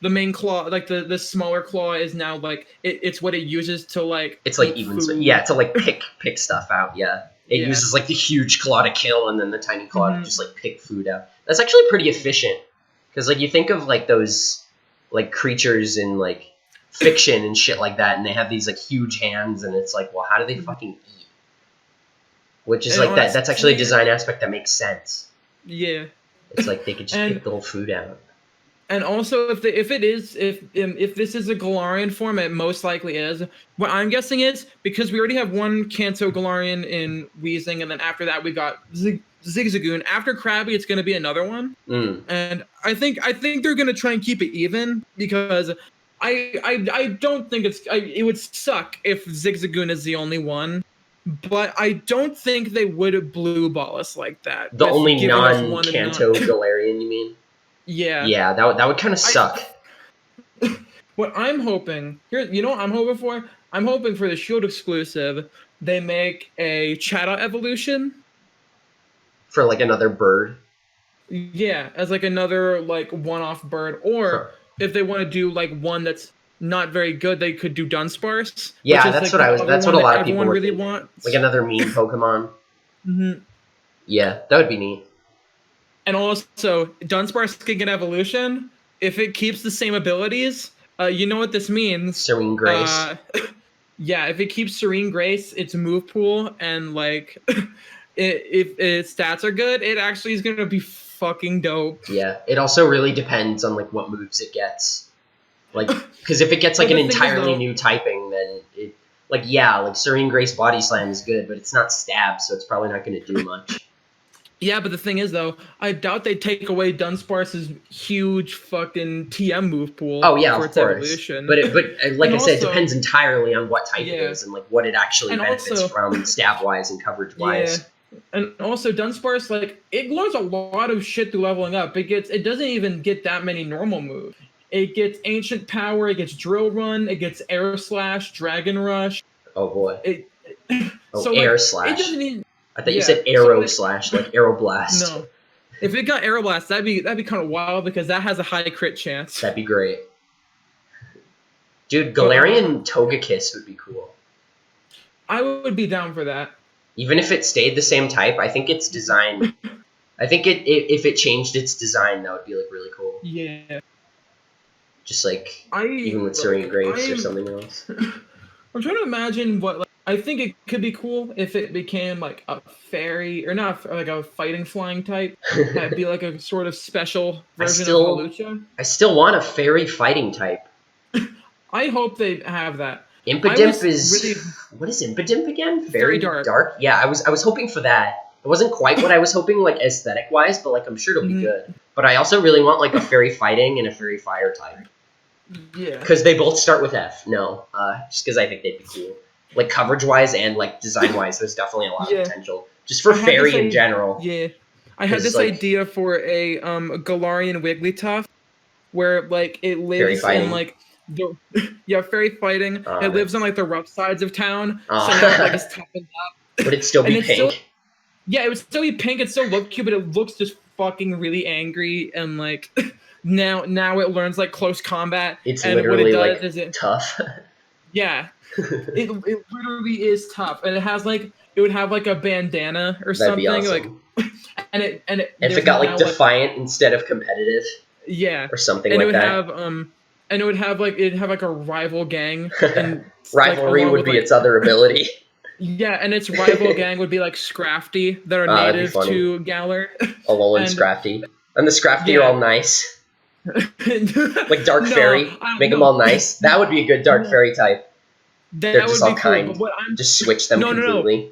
main claw, like the smaller claw is now like it's what it uses to like. It's like even to like pick stuff out. Yeah, it uses like the huge claw to kill, and then the tiny claw to just like pick food out. That's actually pretty efficient, because like you think of like those like creatures in like fiction and shit like that, and they have these like huge hands, and it's like, well, how do they fucking eat? Which is like that. That's actually a design aspect that makes sense. Yeah, it's like they could just pick the whole food out. And also, if this is a Galarian form, it most likely is. What I'm guessing is, because we already have one Kanto Galarian in Weezing, and then after that we got Zigzagoon. After Krabby, it's going to be another one. And I think they're going to try and keep it even, because I don't think it would suck if Zigzagoon is the only one. But I don't think they would blue ball us like that. The only non-Kanto Galarian, you mean? Yeah. Yeah, that would kind of suck. What I'm hoping what I'm hoping for? I'm hoping for the Shield exclusive, they make a Chatot evolution. For like another bird? Yeah, as like another like one-off bird. Or if they want to do like one that's not very good, they could do Dunsparce. Yeah, that's like that's what a lot of people really want. Like another mean Pokemon. Yeah, that would be neat. And also, Dunsparce can get evolution. If it keeps the same abilities, you know what this means. Serene Grace. Yeah, if it keeps Serene Grace, its move pool, and like if its stats are good, it actually is going to be fucking dope. Yeah, it also really depends on like what moves it gets. Like, because if it gets like an entirely new typing, then it like Serene Grace Body Slam is good, but it's not stab, so it's probably not going to do much. Yeah, but the thing is, though, I doubt they take away Dunsparce's huge fucking TM move pool. Oh yeah, of course. Evolution. But like I said, it depends entirely on what type it is and like what it actually benefits from stab wise and coverage wise. And also Dunsparce, like, it learns a lot of shit through leveling up. It doesn't even get that many normal moves. It gets Ancient Power, it gets Drill Run, it gets Air Slash, Dragon Rush. Oh boy. It Oh, so Air like it Slash. doesn't even I thought you said Arrow like, Slash, like Arrow Blast. no. If it got Air Blast, that'd be kind of wild because that has a high crit chance. That'd be great. Dude, But, Galarian Togekiss would be cool. I would be down for that. Even if it stayed the same type, I think its design. I think if it changed its design, that would be like really cool. Yeah. Just like even with Serene Graves or something else. I'm trying to imagine what. Like, I think it could be cool if it became like a fairy or not like a fighting flying type. That'd be like a sort of special version of Hawlucha. I still want a fairy fighting type. I hope they have that. Impidimp is really, what is Impidimp again? Very dark. Yeah, I was hoping for that. It wasn't quite what I was hoping, like aesthetic wise, but like I'm sure it'll be good. But I also really want like a fairy fighting and a fairy fire type. Yeah. Because they both start with F. No, just because I think they'd be cool. Like coverage wise and like design wise, there's definitely a lot of potential. Just for fairy in general. Yeah. I had this idea for a Galarian Wigglytuff, where like it lives in like fairy fighting. It lives on like the rough sides of town, so now, like it's toughened up. Would it still be pink? It would still be pink. It still look cute, but it looks just fucking really angry and like now it learns like close combat. It's and literally what it does is tough. Yeah, it literally is tough, and it would have like a bandana or something. That'd be awesome. Like, and if it got like defiant instead of competitive. Yeah, or something and like that. And it'd have like a rival gang. And rivalry would be its other ability. Yeah, and its rival gang would be like Scrafty that are native to Galar. Alolan Scrafty. And the Scrafty are all nice. Like Dark Fairy. Make them all nice. That would be a good Dark Fairy type. They're just all kind. Cool, just switch them completely. No.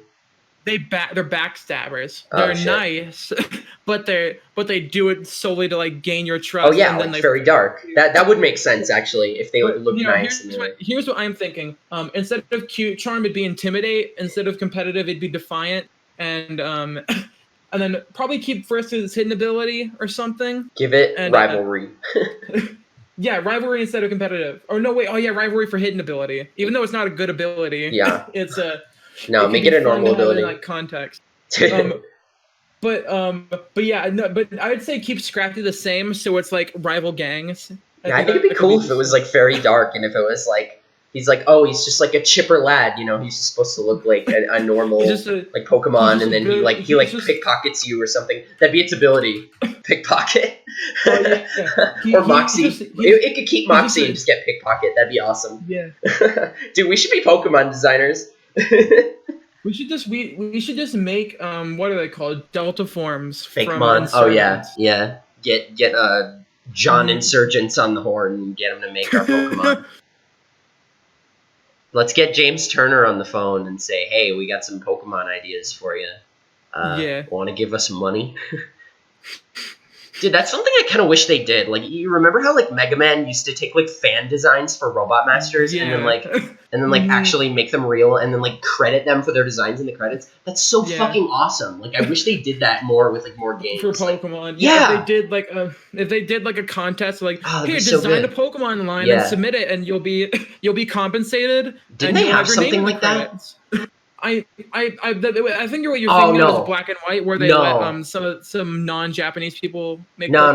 They're backstabbers. They're nice, but they do it solely to like gain your trust. Oh yeah, and then very dark. That would make sense actually if they would look nice. Here's what I'm thinking. Instead of cute charm, it'd be intimidate. Instead of competitive, it'd be defiant. And then probably keep first as hidden ability or something. Give it rivalry. Yeah, rivalry instead of competitive. Or no, wait. Oh yeah, rivalry for hidden ability. Even though it's not a good ability. Yeah. It's a. No, make it a normal ability. In, like context. But yeah, no, but I would say keep Scrafty the same, so it's like rival gangs. Yeah, I think it'd be cool if it was like very dark and if it was like he's like, oh, he's just like a chipper lad, you know, he's just supposed to look like a normal like Pokemon, and then he pickpockets you or something. That'd be its ability, pickpocket. Or Moxie. It could keep Moxie and just get pickpocket. That'd be awesome. Yeah. Dude, we should be Pokemon designers. We should just make what are they called? Delta forms. Fakemon. Oh yeah. Get John Insurgents on the horn and get him to make our Pokemon. Let's get James Turner on the phone and say, hey, we got some Pokemon ideas for you. Want to give us money? Dude, that's something I kind of wish they did. Like, you remember how like Mega Man used to take like fan designs for Robot Masters and then like actually make them real and then like credit them for their designs in the credits? That's so fucking awesome. Like, I wish they did that more with like more games for Pokemon. Like, yeah, if they did like a contest, like here, design a Pokemon line and submit it, and you'll be compensated. Didn't they have something like that? I think what you're thinking of is Black and White, where they let some non-Japanese people make. No.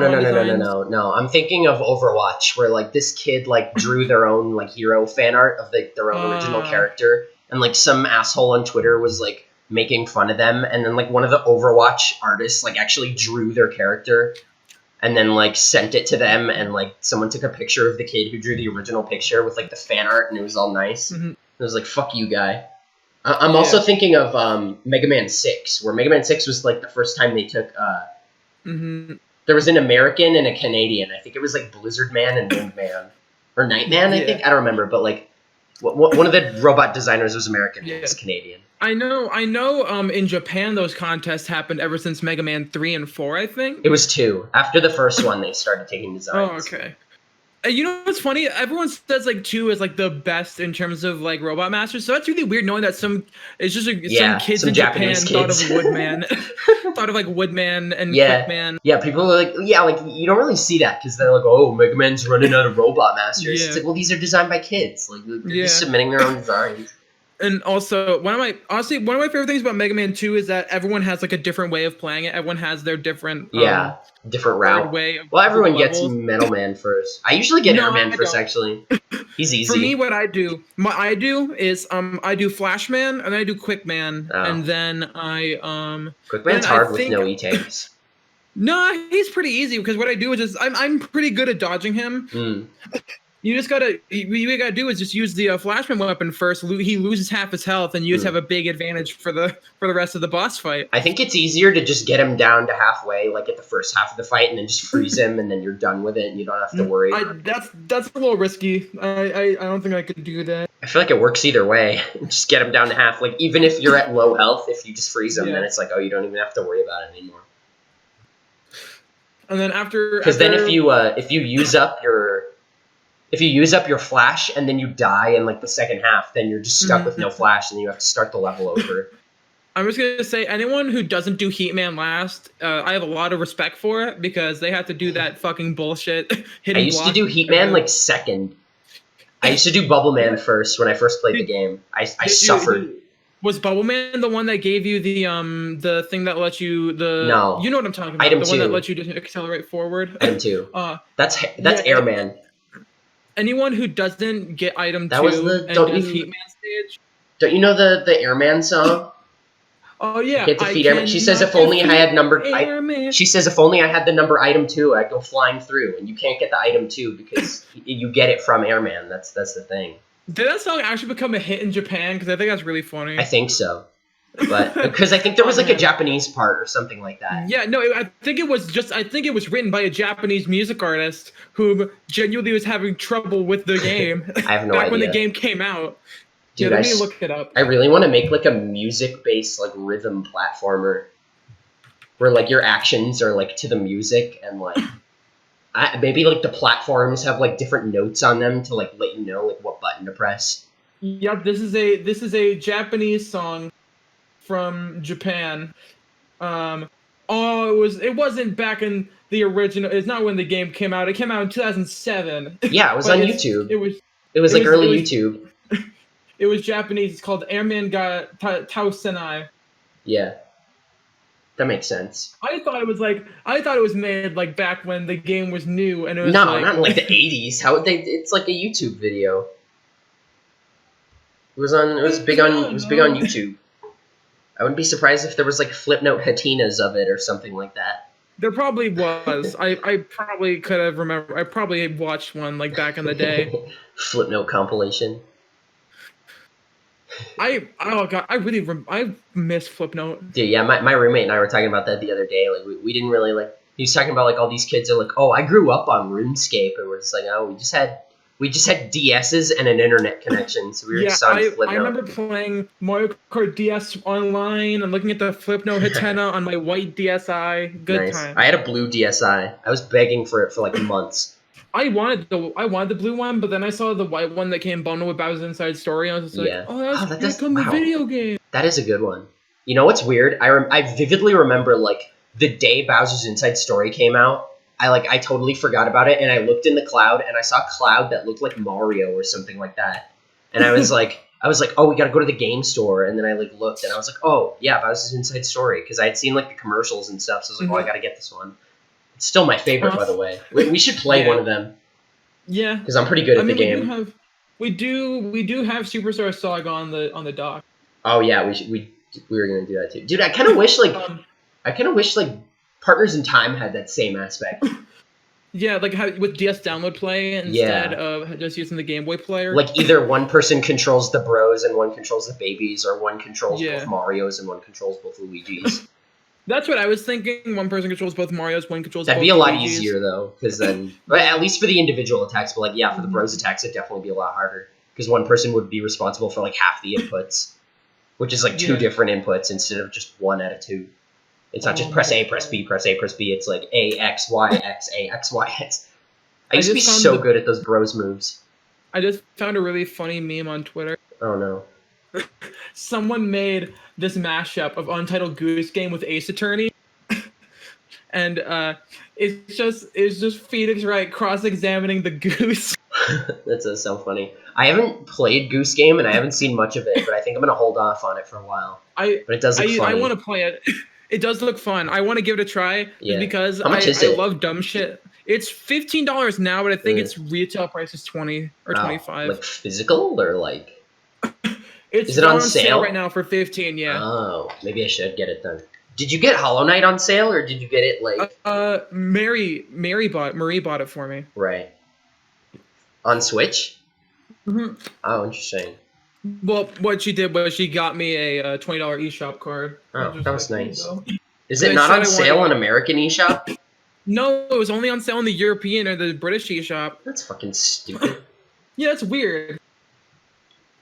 I'm thinking of Overwatch, where like this kid like drew their own like hero fan art of their own original character, and like some asshole on Twitter was like making fun of them, and then like one of the Overwatch artists like actually drew their character, and then like sent it to them, and like someone took a picture of the kid who drew the original picture with like the fan art, and it was all nice. It was like, fuck you, guy. I'm also thinking of Mega Man 6, where Mega Man 6 was like the first time they took... There was an American and a Canadian. I think it was like Blizzard Man and Wind Man. Or Nightman, I think? I don't remember, but like one of the robot designers was American and was Canadian. I know. In Japan, those contests happened ever since Mega Man 3 and 4, I think. It was 2. After the first one, they started taking designs. Oh, okay. You know what's funny? Everyone says like 2 is like the best in terms of like Robot Masters. So that's really weird knowing that some Yeah, kids some in Japan Japanese thought kids. of Woodman, thought of like Woodman and Yeah, Quickman. yeah. People are like, yeah, like you don't really see that because they're like, oh, Mega Man's running out of Robot Masters. It's Yeah, like, well, these are designed by kids. Like they're just yeah. submitting their own designs. And also, one of my favorite things about Mega Man 2 is that everyone has like a different way of playing it. Everyone has their different Yeah, different preferred route. way of Well, through the everyone gets levels. Metal Man first. I usually get No, Airman I first. don't. Actually, he's For me, easy. what I do is I do Flashman and then I do Quickman Oh, and then Quickman's I hard with think no E tanks. no, he's pretty easy because what I do is just I'm pretty good at dodging him. Mm. You just gotta what you gotta do is just use the Flashman weapon first. He loses half his health, and you just have a big advantage for the rest of the boss fight. I think it's easier to just get him down to halfway, like at the first half of the fight, and then just freeze him, and then you're done with it, and you don't have to worry. That's a little risky. I don't think I could do that. I feel like it works either way. Just get him down to half. Like even if you're at low health, if you just freeze him, then it's like, oh, you don't even have to worry about it anymore. And then because then if you use up your flash and then you die in like the second half, then you're just stuck with no flash, and you have to start the level over. I'm just gonna say, anyone who doesn't do Heatman last, I have a lot of respect for it because they have to do that fucking bullshit. I used to do Heatman like second. I used to do Bubble Man first when I first played the game. I suffered. Was Bubble Man the one that gave you the thing that lets you No. You know what I'm talking about? Item the 2. one that lets you just accelerate forward. Item 2. That's yeah, Airman. Anyone who doesn't get item That 2 was the and does Heatman stage. Don't you know the Airman song? Oh yeah. Get defeat Airman. She says if only I had numbered. She says if only I had the number item 2, I'd go flying through. And you can't get the item 2 because you get it from Airman. That's the thing. Did that song actually become a hit in Japan? Because I think that's really funny. I think so. But because I think there was like a Japanese part or something like that. Yeah, no, I think it was written by a Japanese music artist who genuinely was having trouble with the game. I have no back idea. when the game came out. Dude, let me look it up. I really want to make like a music-based like rhythm platformer where like your actions are like to the music, and like maybe like the platforms have like different notes on them to like let you know like what button to press. Yep, this is a Japanese song from Japan. It wasn't back in the original. It's not when the game came out. It came out in 2007. Yeah, it was on YouTube. It was early YouTube. It was Japanese. It's called Airman ga Tausenai. Yeah, that makes sense. I thought it was made like back when the game was new, and it was not in like the 80s. It's like a YouTube video. It was big on YouTube. I wouldn't be surprised if there was like Flipnote Hatinas of it or something like that. There probably was. I probably could have remembered. I probably watched one like back in the day. Flipnote compilation. I miss Flipnote. Dude, yeah, my roommate and I were talking about that the other day. Like we didn't really like. He was talking about like all these kids are like, oh, I grew up on RuneScape, and we're just like, oh, we just had DSs and an internet connection, so we were just on Flipnote. I remember playing Mario Kart DS online and looking at the Flipnote Hatena on my white DSi. Good time. I had a blue DSi. I was begging for it for like months. I wanted the blue one, but then I saw the white one that came bundled with Bowser's Inside Story, and I was just like, that's from the video game. That is a good one. You know what's weird? I vividly remember like the day Bowser's Inside Story came out. I totally forgot about it, and I looked in the cloud, and I saw a cloud that looked like Mario or something like that. And I was like, oh, we gotta go to the game store. And then I like looked, and I was like, oh yeah, Bowser's Inside Story, because I had seen like the commercials and stuff. So I was like, oh, I gotta get this one. It's still my favorite, by the way. We should play one of them. Yeah, because I'm pretty good at the game. We do have Superstar Saga on the dock. Oh yeah, we were gonna do that too, dude. I kind of wish like Partners in Time had that same aspect. Yeah, like how with DS Download Play instead of just using the Game Boy player. Like either one person controls the bros and one controls the babies, or one controls both Marios and one controls both Luigis. That's what I was thinking. One person controls both Marios, one controls That'd both be a lot Luigis. easier though, because then at least for the individual attacks, but like yeah, for the bros attacks, it'd definitely be a lot harder because one person would be responsible for like half the inputs, which is like two different inputs instead of just one out of two. It's not just press A, press B, press A, press B. It's like A, X, Y, X, A, X, Y, X. I used to be so good at those bros moves. I just found a really funny meme on Twitter. Oh no. Someone made this mashup of Untitled Goose Game with Ace Attorney. And it's just Phoenix Wright cross-examining the goose. That's so funny. I haven't played Goose Game and I haven't seen much of it, but I think I'm gonna hold off on it for a while. But it does look funny. I want to play it. It does look fun. I want to give it a try because How much is it? I love dumb shit. It's $15 now, but I think its retail price is $20 or $25. Like physical or like? Is it on sale right now for $15? Yeah. Oh, maybe I should get it then. Did you get Hollow Knight on sale or did you get it like? Marie bought it for me. Right. On Switch? Mm-hmm. Oh, interesting. Well, what she did was she got me a $20 eShop card. Oh, that was nice. Is it not on sale on American eShop? No, it was only on sale in the European or the British eShop. That's fucking stupid. Yeah, that's weird.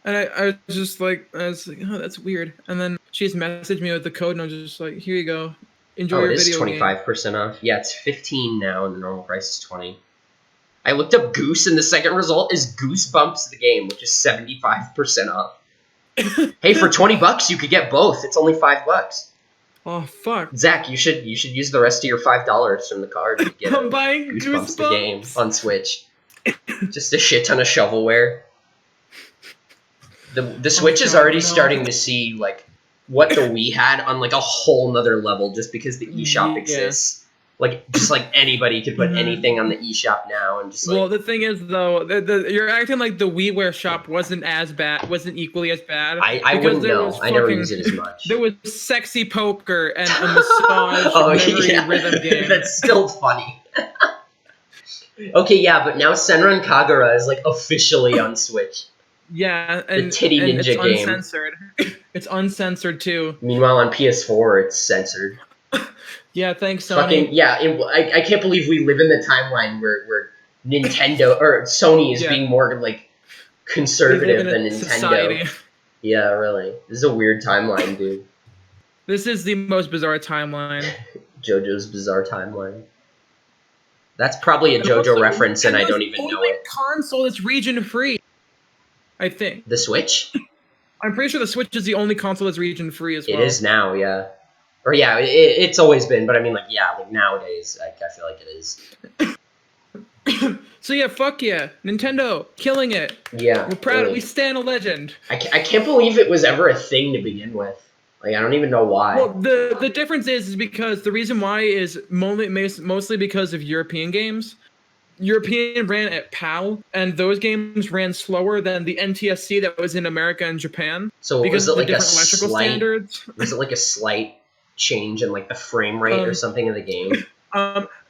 And I was like, oh, that's weird. And then she just messaged me with the code, and I was just like, here you go. Enjoy your video game. It is 25% off. Yeah, it's 15 now, and the normal price is 20. I looked up Goose, and the second result is Goosebumps the game, which is 75% off. Hey, for $20, you could get both. It's only $5. Oh fuck, Zach, you should use the rest of your $5 from the card to get I'm buying Goosebumps the game on Switch. Just a shit ton of shovelware. The Switch is already starting to see like what the Wii had on like a whole nother level just because the eShop exists. Like just like anybody could put anything on the eShop now and just like. Well, the thing is though, you're acting like the WiiWare shop wasn't equally as bad. I wouldn't know. I never use it as much. There was sexy poker and a massage rhythm game. That's still funny. Okay, yeah, but now Senran Kagura is like officially on Switch. Yeah, and the titty ninja it's game. Uncensored. It's uncensored too. Meanwhile, on PS4, it's censored. Yeah, thanks, Sony. I can't believe we live in the timeline where Nintendo or Sony is being more like conservative than Nintendo. Society. Yeah, really. This is a weird timeline, dude. This is the most bizarre timeline. JoJo's Bizarre Timeline. That's probably a JoJo reference, and I don't even know it. Console that's region free. I think. The Switch? I'm pretty sure the Switch is the only console that's region free as well. It is now, yeah. Or yeah, it's always been, but I mean, like, yeah, like nowadays, I feel like it is. So yeah, fuck yeah, Nintendo, killing it. Yeah. We're proud. We stand a legend. I can't believe it was ever a thing to begin with. Like, I don't even know why. Well, the difference is because the reason why is mostly because of European games. European ran at PAL, and those games ran slower than the NTSC that was in America and Japan. So because was it of the like different electrical standards. Was it like a slight change in like the frame rate or something of the game?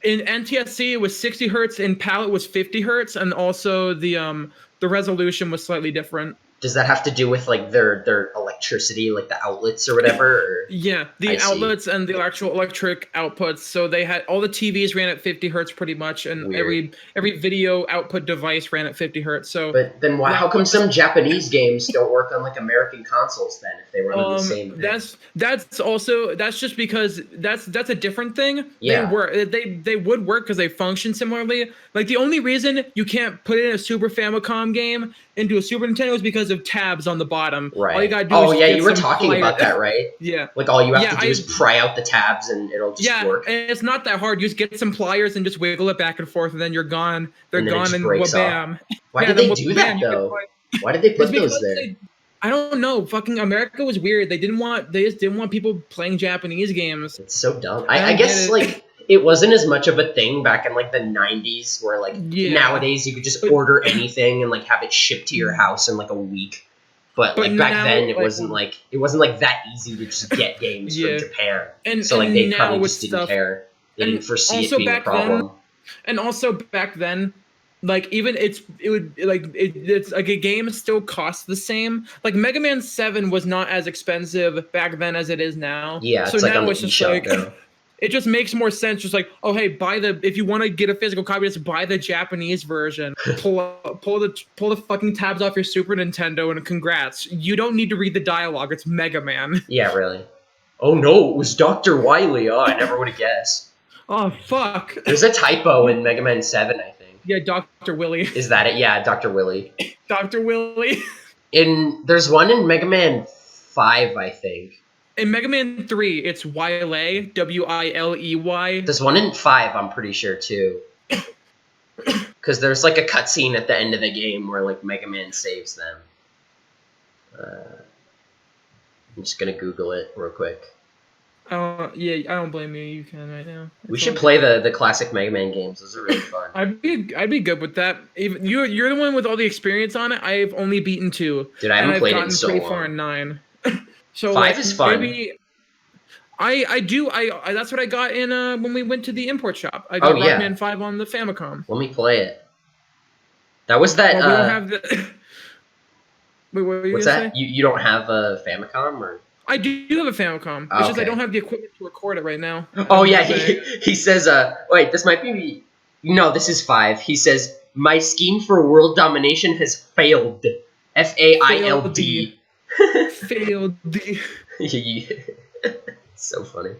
In NTSC it was 60 hertz, in PAL it was 50 hertz, and also the resolution was slightly different. Does that have to do with like their electricity, like the outlets or whatever? Or? Yeah, the outlets and the actual electric outputs. So they had all the TVs ran at 50 hertz pretty much, and every video output device ran at 50 hertz. So, but then why? How come some Japanese games don't work on like American consoles then if they run on the same thing? That's just because that's a different thing. Yeah, they would work because they function similarly. Like the only reason you can't put in a Super Famicom game into a Super Nintendo is because of tabs on the bottom. Right. All you gotta do is you were talking about that, right? Yeah. Like all you have to do is pry out the tabs and it'll just work. Yeah, and it's not that hard. You just get some pliers and just wiggle it back and forth, and then you're gone. They're gone, and wha-bam. Why did they do that though? Why did they put those there? I don't know. Fucking America was weird. They just didn't want people playing Japanese games. It's so dumb. I guess like it wasn't as much of a thing back in like the 90s where like nowadays you could just order anything and like have it shipped to your house in like a week. But like back then it wasn't like that easy to just get games from Japan. And so like they probably just didn't care. They didn't foresee it being a problem. And also back then, like even it's like a game still costs the same. Like Mega Man 7 was not as expensive back then as it is now. Yeah, so it's now like it's just like it just makes more sense. Just like, oh hey, if you want to get a physical copy, just buy the Japanese version. Pull the fucking tabs off your Super Nintendo, and congrats. You don't need to read the dialogue. It's Mega Man. Yeah, really. Oh no, it was Dr. Wily. Oh, I never would have guessed. Oh fuck. There's a typo in Mega Man 7, I think. Yeah, Dr. Willy. Is that it? Yeah, Dr. Willy. Dr. Willy. There's one in Mega Man 5, I think. In Mega Man 3, it's Wile, W-I-L-E-Y. There's one in 5, I'm pretty sure, too. Because there's like a cutscene at the end of the game where like Mega Man saves them. I'm just gonna Google it real quick. Yeah, I don't blame you. You can right now. We should play the classic Mega Man games. Those are really fun. I'd be good with that. Even you're the one with all the experience on it. I've only beaten 2. Dude, I haven't played it in so pretty long. far in 9. So 5 is fun. Maybe I that's what I got in when we went to the import shop. I got Rockman 5 on the Famicom. Let me play it. That was that. Well, we don't have the. Wait, what were you what's gonna that? say? You don't have a Famicom or? I do have a Famicom. It's just I don't have the equipment to record it right now. Oh yeah, he says. Wait, this might be. No, this is 5. He says my scheme for world domination has failed. Failed. Failed. So funny.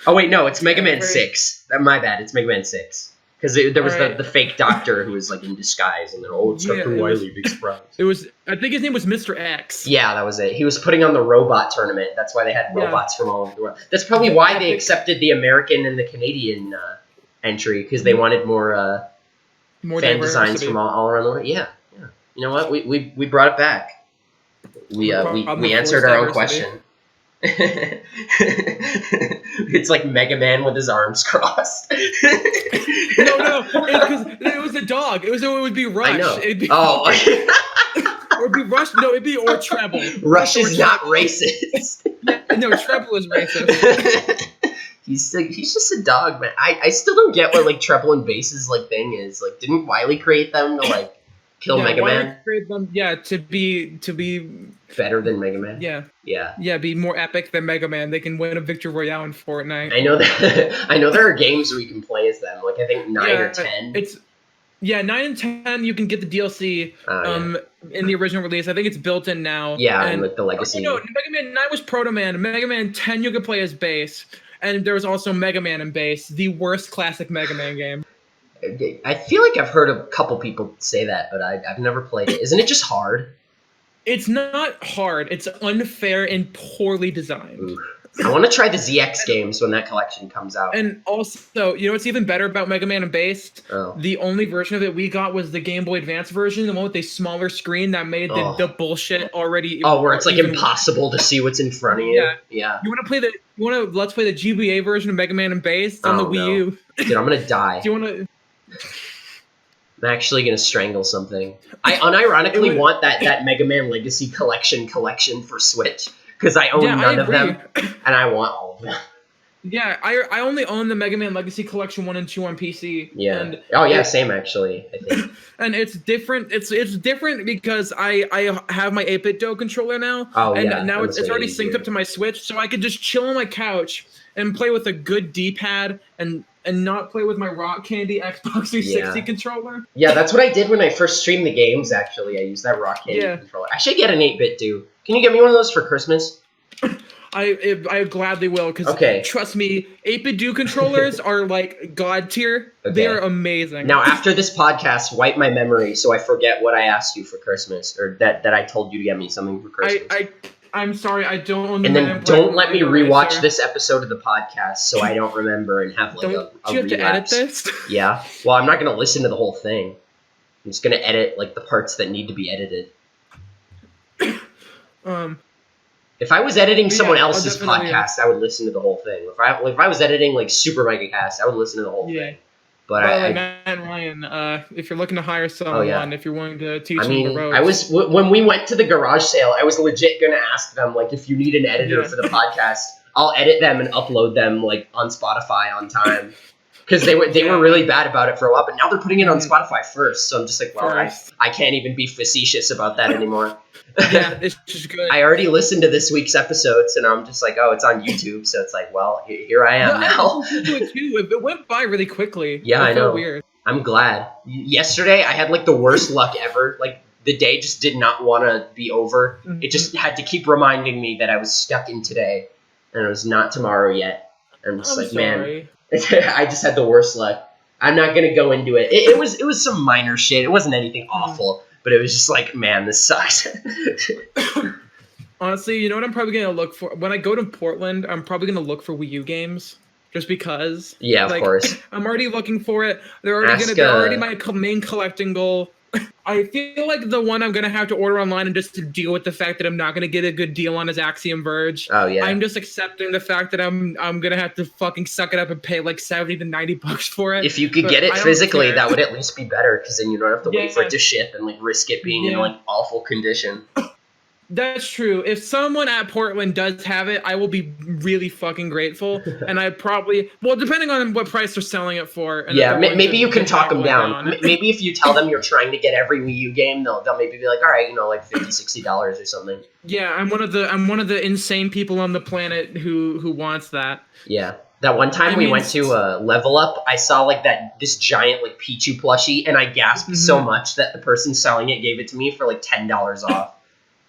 Oh wait, no, it's Mega Man 6. My bad, it's Mega Man 6. Because there was the fake doctor who was like in disguise, and then it's Dr. Wily, big surprise. It was, I think his name was Mr. X. Yeah, that was it. He was putting on the robot tournament. That's why they had robots from all over the world. That's probably why they accepted the American and the Canadian entry, because they wanted more fan designs from all around the world. Yeah. You know what? We brought it back. We answered our own question. It's like Mega Man with his arms crossed. No, it was a dog. It would be Rush. I know. It'd be, or it'd be Rush. No, it'd be or Treble. Rush is not racist. Yeah, no, Treble is racist. He's just a dog, man. I still don't get what like Treble and Bass's like thing is. Like, didn't Wily create them to like kill Mega Man? Create them, to be better than Mega Man. Yeah, be more epic than Mega Man. They can win a victory royale in Fortnite. I know that. I know there are games where you can play as them. Like I think 9 or 10. 9 and 10 you can get the DLC in the original release. I think it's built in now. Yeah, and like the legacy. No, Mega Man 9 was Proto Man. Mega Man 10 you could play as Bass, and there was also Mega Man and Bass, the worst classic Mega Man game. I feel like I've heard a couple people say that, but I've never played it. Isn't it just hard? It's not hard. It's unfair and poorly designed. Ooh. I want to try the ZX games when that collection comes out. And also, you know what's even better about Mega Man and Bass? Oh. The only version of it we got was the Game Boy Advance version, the one with the smaller screen that made the bullshit already. Oh, where it's like impossible to see what's in front of you. Yeah. You want to let's play the GBA version of Mega Man and Bass on the Wii U? Dude, I'm gonna die. Do you want to? I'm actually gonna strangle something. I unironically want that Mega Man Legacy collection for Switch because I own none of them, and I want all of them. Yeah, I only own the Mega Man Legacy Collection 1 and 2 on PC. Yeah. And same actually. I think. And it's different. It's different because I have my 8-bit Do controller now. Oh and yeah. now it's already synced up to my Switch, so I could just chill on my couch and play with a good D-pad and not play with my Rock Candy Xbox 360 controller. Yeah, that's what I did when I first streamed the games, actually. I used that Rock Candy controller. I should get an 8-bit Do. Can you get me one of those for Christmas? I gladly will, because trust me, 8-bit Do controllers are like god tier. Okay. They are amazing. Now, after this podcast, wipe my memory so I forget what I asked you for Christmas, or that I told you to get me something for Christmas. I'm sorry, I don't. And then don't let me rewatch this episode of the podcast so I don't remember and have like a do you have relapse. To edit this? Yeah. Well, I'm not going to listen to the whole thing. I'm just going to edit like the parts that need to be edited. If I was editing someone else's podcast, I would listen to the whole thing. If I was editing like Super Mega Cast, I would listen to the whole thing. But Ryan, if you're looking to hire someone, if you're willing to teach them the ropes. When we went to the garage sale, I was legit gonna ask them like, if you need an editor for the podcast, I'll edit them and upload them like on Spotify on time. Because they were really bad about it for a while, but now they're putting it on Spotify first. So I'm just like, well, I can't even be facetious about that anymore. Yeah, it's just good. I already listened to this week's episodes, and I'm just like, oh, it's on YouTube, so it's like, well, here I am now. It went by really quickly. Yeah, I know. Weird. I'm glad. Yesterday, I had like the worst luck ever. Like the day just did not want to be over. Mm-hmm. It just had to keep reminding me that I was stuck in today, and it was not tomorrow yet. And I'm just man, I just had the worst luck. I'm not gonna go into it. It was some minor shit. It wasn't anything awful, but it was just like, man, this sucks. Honestly, you know what I'm probably gonna look for when I go to Portland? I'm probably gonna look for Wii U games, just because. Yeah, of like, course. I'm already looking for it. They're already my main collecting goal. I feel like the one I'm gonna have to order online and just to deal with the fact that I'm not gonna get a good deal on is Axiom Verge. Oh yeah. I'm just accepting the fact that I'm gonna have to fucking suck it up and pay like $70 to $90 for it. If you could get it physically, that would at least be better, because then you don't have to wait for it to ship and like risk it being in like awful condition. That's true. If someone at Portland does have it, I will be really fucking grateful. And I probably, depending on what price they're selling it for. And yeah, maybe you can talk them down. Maybe if you tell them you're trying to get every Wii U game, they'll maybe be like, all right, like $50-$60 or something. Yeah, I'm one of the insane people on the planet who wants that. Yeah. That one time we went to Level Up, I saw like this giant like Pichu plushie, and I gasped so much that the person selling it gave it to me for like $10 off.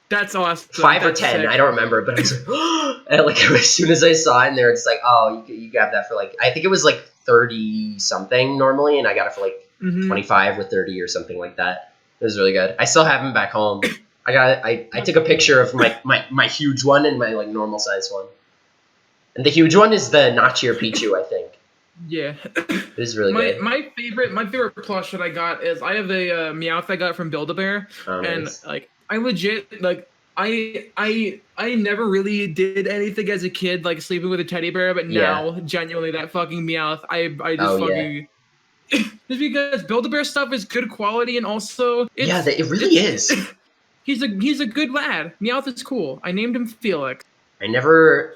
That's awesome. 5 or 10, sick. I don't remember, but I was like, and like as soon as I saw it in there, it's like, oh, you got that for like, I think it was like 30 something normally, and I got it for like 25 or 30 or something like that. It was really good. I still have them back home. I took a picture of my huge one and my like normal size one, and the huge one is the Nachier Pichu, I think. Yeah, it is really good. My favorite plush that I got is I have a Meowth I got from Build-A-Bear, and nice. like. I legit like I never really did anything as a kid like sleeping with a teddy bear, but now genuinely that fucking Meowth I just just because Build-A-Bear stuff is good quality and also it really is. He's a good lad. Meowth is cool. I named him Felix. You never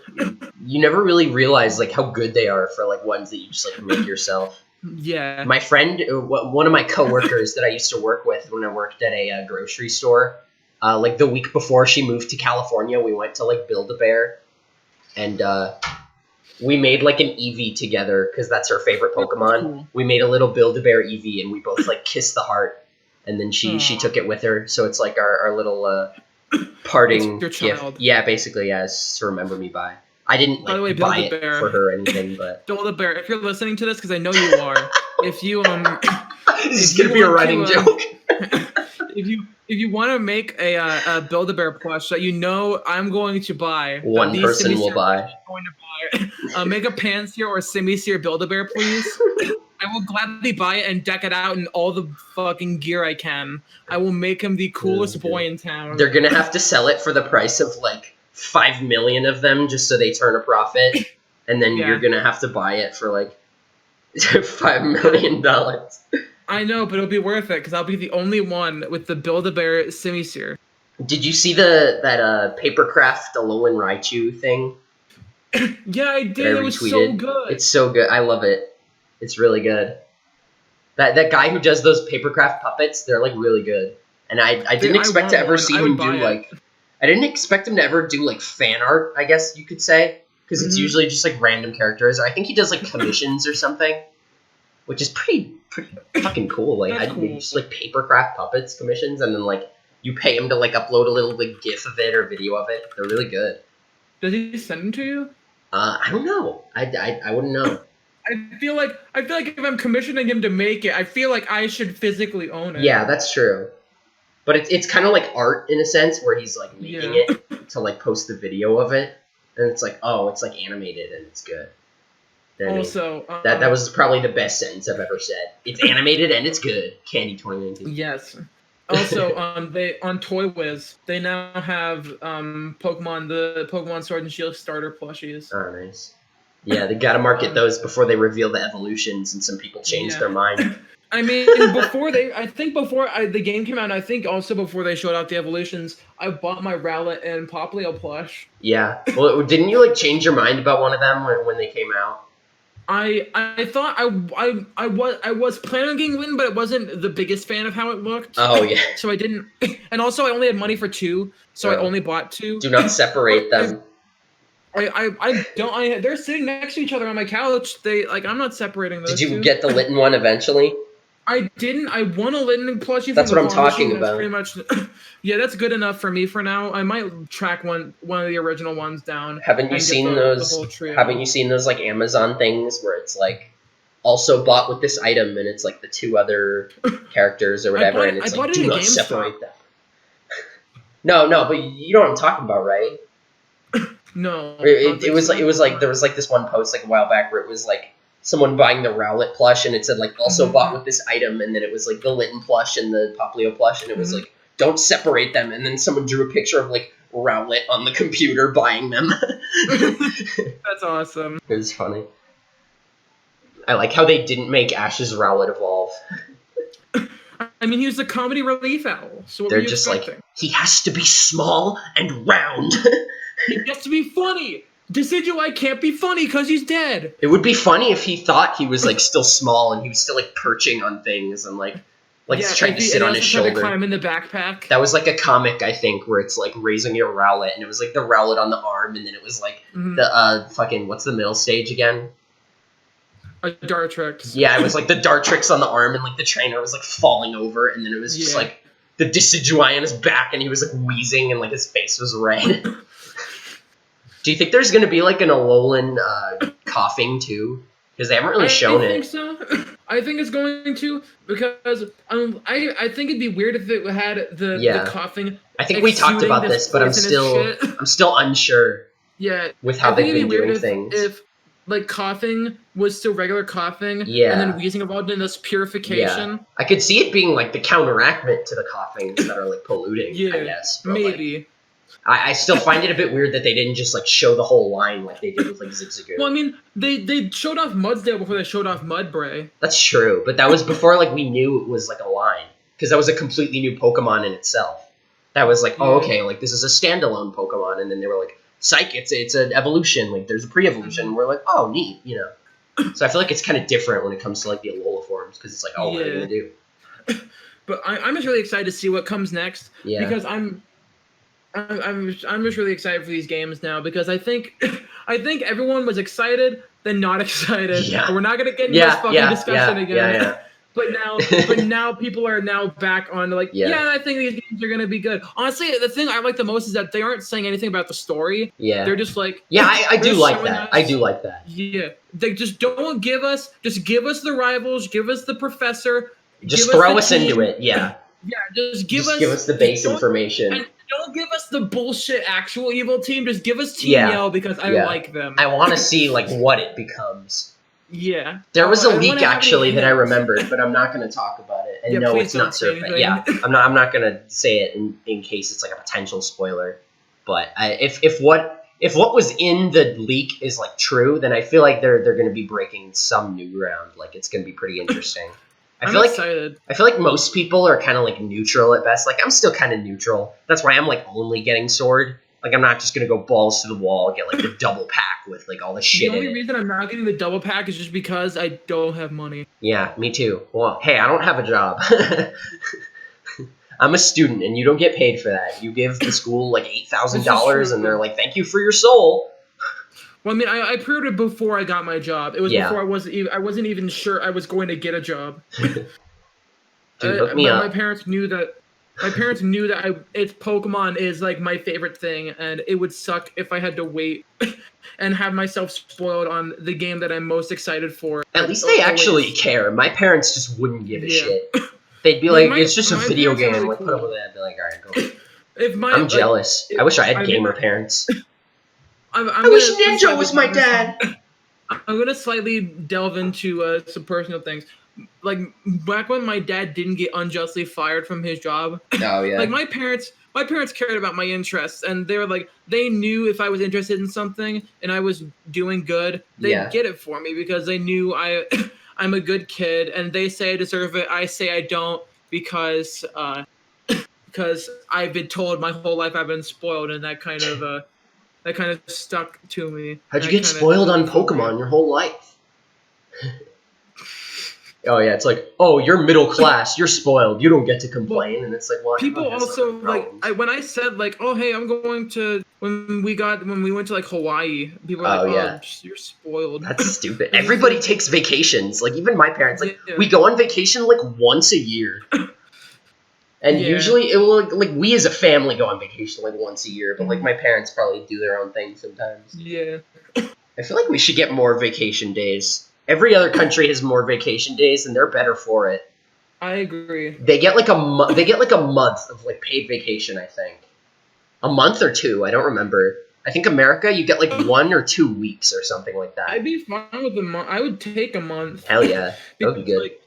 really realize like how good they are for like ones that you just like make yourself. Yeah. My friend, one of my coworkers that I used to work with when I worked at a grocery store. Like the week before she moved to California, we went to like Build-A-Bear, and we made like an Eevee together because that's her favorite Pokemon. Cool. We made a little Build-A-Bear Eevee, and we both like kissed the heart, and then she took it with her. So it's like our little parting gift. Yeah, basically, it's to remember me by. I didn't like buy it for her or anything, but Build-A-Bear, if you're listening to this, because I know you are, if you this is gonna be a running joke. If you want to make a Build-A-Bear plush that you know I'm going to buy, one person will buy. Going to buy. Make a Pansear or Semi-Seer Build-A-Bear, please. I will gladly buy it and deck it out in all the fucking gear I can. I will make him the coolest boy in town. They're gonna have to sell it for the price of like 5 million of them just so they turn a profit, and then you're gonna have to buy it for like $5 million. I know, but it'll be worth it because I'll be the only one with the Build-A-Bear Semi-Seer. Did you see that Papercraft Alolan Raichu thing? Yeah, I did. It was so good. It's so good. I love it. It's really good. That guy who does those Papercraft puppets, they're like really good. And I didn't expect to ever see him do like. I didn't expect him to ever do like fan art, I guess you could say, because it's usually just like random characters. Or I think he does like commissions or something, which is pretty fucking cool. Like I cool. Just like Papercraft puppets commissions, and then like you pay him to like upload a little like GIF of it or video of it. They're really good. Does he send them to you? I don't know. I wouldn't know. I feel like if I'm commissioning him to make it, I feel like I should physically own it. Yeah, that's true. But it's kind of like art in a sense, where he's like making it to like post the video of it, and it's like, oh, it's like animated and it's good. Also, that was probably the best sentence I've ever said. It's animated and it's good. Candy 2019. Yes. Also, on Toy Wiz, they now have the Pokemon Sword and Shield starter plushies. Oh, nice. Yeah, they gotta market those before they reveal the evolutions, and some people change their mind. I mean, before the game came out, and I think also before they showed out the evolutions, I bought my Rowlet and Popplio plush. Yeah. Well, didn't you like change your mind about one of them when they came out? I thought I was planning on getting Witten, but I wasn't the biggest fan of how it looked. Oh yeah. So I didn't, and also I only had money for 2, so I only bought 2. Do not separate them. I don't. They're sitting next to each other on my couch. I'm not separating those. Did you get the Litten one eventually? I didn't. I won a Litten plushie. That's what I'm talking about. Pretty much. Yeah, that's good enough for me for now. I might track one of the original ones down. Haven't you seen those? Haven't you seen those like Amazon things where it's like also bought with this item, and it's like the two other characters or whatever, and it's like, do not separate them. No, but you know what I'm talking about, right? No. It was like there was like this one post like a while back where it was like someone buying the Rowlet plush, and it said like also bought with this item, and then it was like the Litten plush and the Poplio plush, and it was like, don't separate them, and then someone drew a picture of like Rowlet on the computer buying them. That's awesome. It was funny. I like how they didn't make Ash's Rowlet evolve. I mean, he was a comedy relief owl, so what They're were you just expecting? like, he has to be small and round. He has to be funny. Decidueye can't be funny because he's dead. It would be funny if he thought he was like still small and he was still like perching on things and like trying to sit on his shoulder. To climb in the backpack. That was like a comic, I think, where it's like raising your Rowlet, and it was like the Rowlet on the arm, and then it was like the fucking, what's the middle stage again? A Dartrix. Yeah, it was like the Dartrix on the arm, and like the trainer was like falling over, and then it was just like the Decidueye on his back, and he was like wheezing, and like his face was red. Do you think there's going to be like an Alolan coughing too? Because they haven't really shown it. I think so. I think it's going to, because I think it'd be weird if it had the coughing. I think we talked about this, but I'm still unsure. Yeah, with how they've been doing things. If like coughing was still regular coughing, and then wheezing evolved into this purification. Yeah. I could see it being like the counteractment to the coughings that are like polluting. I guess. But, maybe. Like, I still find it a bit weird that they didn't just like show the whole line like they did with like Zigzagoon. Well, I mean, they showed off Mudsdale before they showed off Mudbray. That's true, but that was before like we knew it was like a line, because that was a completely new Pokemon in itself. That was like, oh, okay, like this is a standalone Pokemon, and then they were like, psych, it's an evolution, like there's a pre-evolution, and we're like, oh, neat, you know. So I feel like it's kind of different when it comes to like the Alola forms, because it's like, oh, what are you gonna do? But I'm just really excited to see what comes next, because I'm just really excited for these games now, because I think everyone was excited then not excited. Yeah. We're not gonna get into this fucking discussion again. But now people are now back on like, I think these games are gonna be good. Honestly, the thing I like the most is that they aren't saying anything about the story. Yeah. They're just like, I do like that. I do like that. Yeah. They just don't give us the rivals, give us the professor. Just throw us into it. Yeah. Yeah, just give us the base information. And don't give us the bullshit actual evil team. Just give us Team Yell, because I like them. I want to see like what it becomes. Yeah. There was a leak actually that I remembered, but I'm not going to talk about it. And no, it's not surfing. Yeah, I'm not going to say it in case it's like a potential spoiler. But if what was in the leak is like true, then I feel like they're going to be breaking some new ground. Like it's going to be pretty interesting. I'm excited. I feel like most people are kind of like neutral at best. Like I'm still kind of neutral. That's why I'm like only getting Sword. Like I'm not just gonna go balls to the wall, get like the double pack with like all the shit. The only reason I'm not getting the double pack is just because I don't have money. Yeah, me too. Well, hey, I don't have a job. I'm a student, and you don't get paid for that. You give the school like $8,000, and they're like, "Thank you for your soul." Well, I mean, I pre-ordered before I got my job. It was before I wasn't even sure I was going to get a job. Dude, hook me up. My parents knew that. It's Pokemon is like my favorite thing, and it would suck if I had to wait and have myself spoiled on the game that I'm most excited for. At least they actually care. My parents just wouldn't give a shit. They'd be like, it's just a video game. Really like, put up with it. I'd be like, all right, go. I'm jealous. I wish I had gamer parents. I wish Ninja was my dad. I'm gonna slightly delve into some personal things. Like back when my dad didn't get unjustly fired from his job. Oh yeah. Like my parents cared about my interests, and they were like, they knew if I was interested in something and I was doing good, they'd get it for me, because they knew I'm a good kid, and they say I deserve it. I say I don't, because I've been told my whole life I've been spoiled, and that kind of stuck to me. How'd you get spoiled on Pokemon your whole life? Oh yeah, it's like, oh, you're middle class, you're spoiled, you don't get to complain, and it's like, well, people also like when I said like, oh hey, I'm going to when we went to like Hawaii, people were like, oh, you're spoiled. That's stupid. Everybody takes vacations. Like even my parents, like we go on vacation like once a year. And usually it will like we as a family go on vacation like once a year, but like my parents probably do their own thing sometimes. Yeah. I feel like we should get more vacation days. Every other country has more vacation days, and they're better for it. I agree. They get like a month of like paid vacation. I think a month or two. I don't remember. I think America, you get like 1 or 2 weeks or something like that. I'd be fine with a month. I would take a month. Hell yeah, that would be good. Like,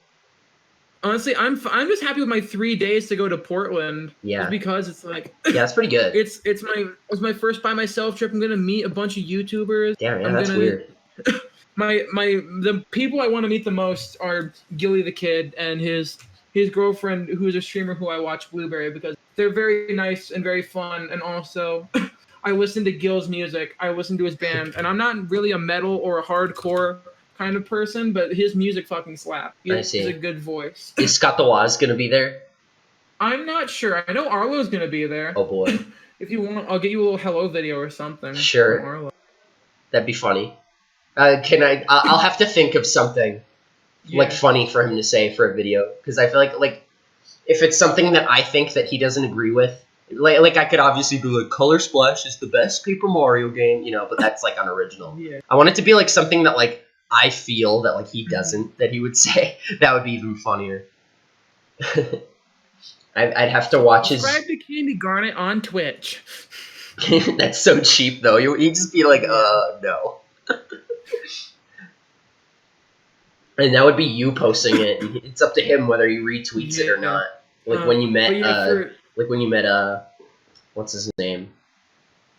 honestly, I'm just happy with my 3 days to go to Portland. Yeah. Just because it's like that's pretty good. It's my first by myself trip. I'm gonna meet a bunch of YouTubers. Damn, yeah, that's weird. The people I want to meet the most are Gilly the Kid and his girlfriend, who's a streamer who I watch, Blueberry, because they're very nice and very fun. And also, I listen to Gil's music. I listen to his band, and I'm not really a metal or a hardcore kind of person, but his music fucking slaps. He has a good voice. Is Scott the Waz gonna be there? I'm not sure. I know Arlo's gonna be there. Oh boy. If you want, I'll get you a little hello video or something. Sure. From Arlo. That'd be funny. I'll have to think of something like funny for him to say for a video, because I feel like if it's something that I think that he doesn't agree with, like I could obviously be like, Color Splash is the best Paper Mario game, you know, but that's like unoriginal. Yeah. I want it to be like something that like I feel that like he doesn't, that he would say. That would be even funnier. I'd have to watch Subscribe to Candy Garnet on Twitch. That's so cheap though. You'd just be like, no. And that would be you posting it, and it's up to him whether he retweets it or not. Like when you met, what's his name?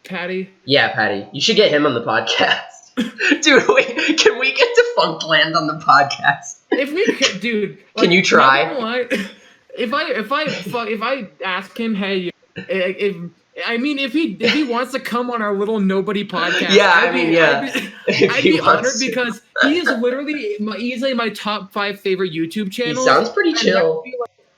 Patty. Yeah, Patty. You should get him on the podcast. Dude, wait, can we get Defunctland on the podcast? If we could, dude. Like, can you try? If I ask him, hey, if he wants to come on our little nobody podcast, I'd be honored because he is literally easily my top 5 favorite YouTube channels. He sounds pretty chill.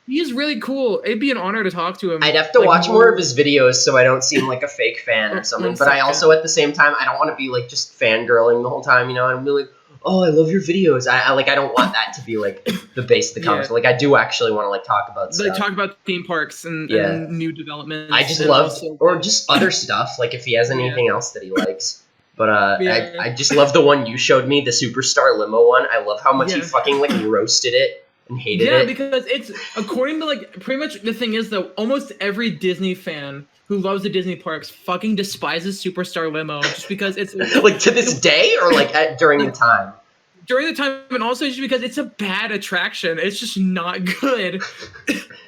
He's really cool. It'd be an honor to talk to him. I'd have to watch more of his videos so I don't seem like a fake fan or something. But I also, at the same time, I don't want to be like just fangirling the whole time, you know? I'm really, oh, I love your videos. I don't want that to be like the base of the conversation. Like, I do actually want to like talk about stuff. Like talk about theme parks and new developments. I just love, or just other stuff. Like if he has anything else that he likes. But I just love the one you showed me, the Superstar Limo one. I love how much he fucking like roasted it and hated it. Yeah, because it's according to like pretty much the thing is though, almost every Disney fan who loves the Disney parks fucking despises Superstar Limo just because it's like to this day or like during the time. During the time, and also just because it's a bad attraction. It's just not good.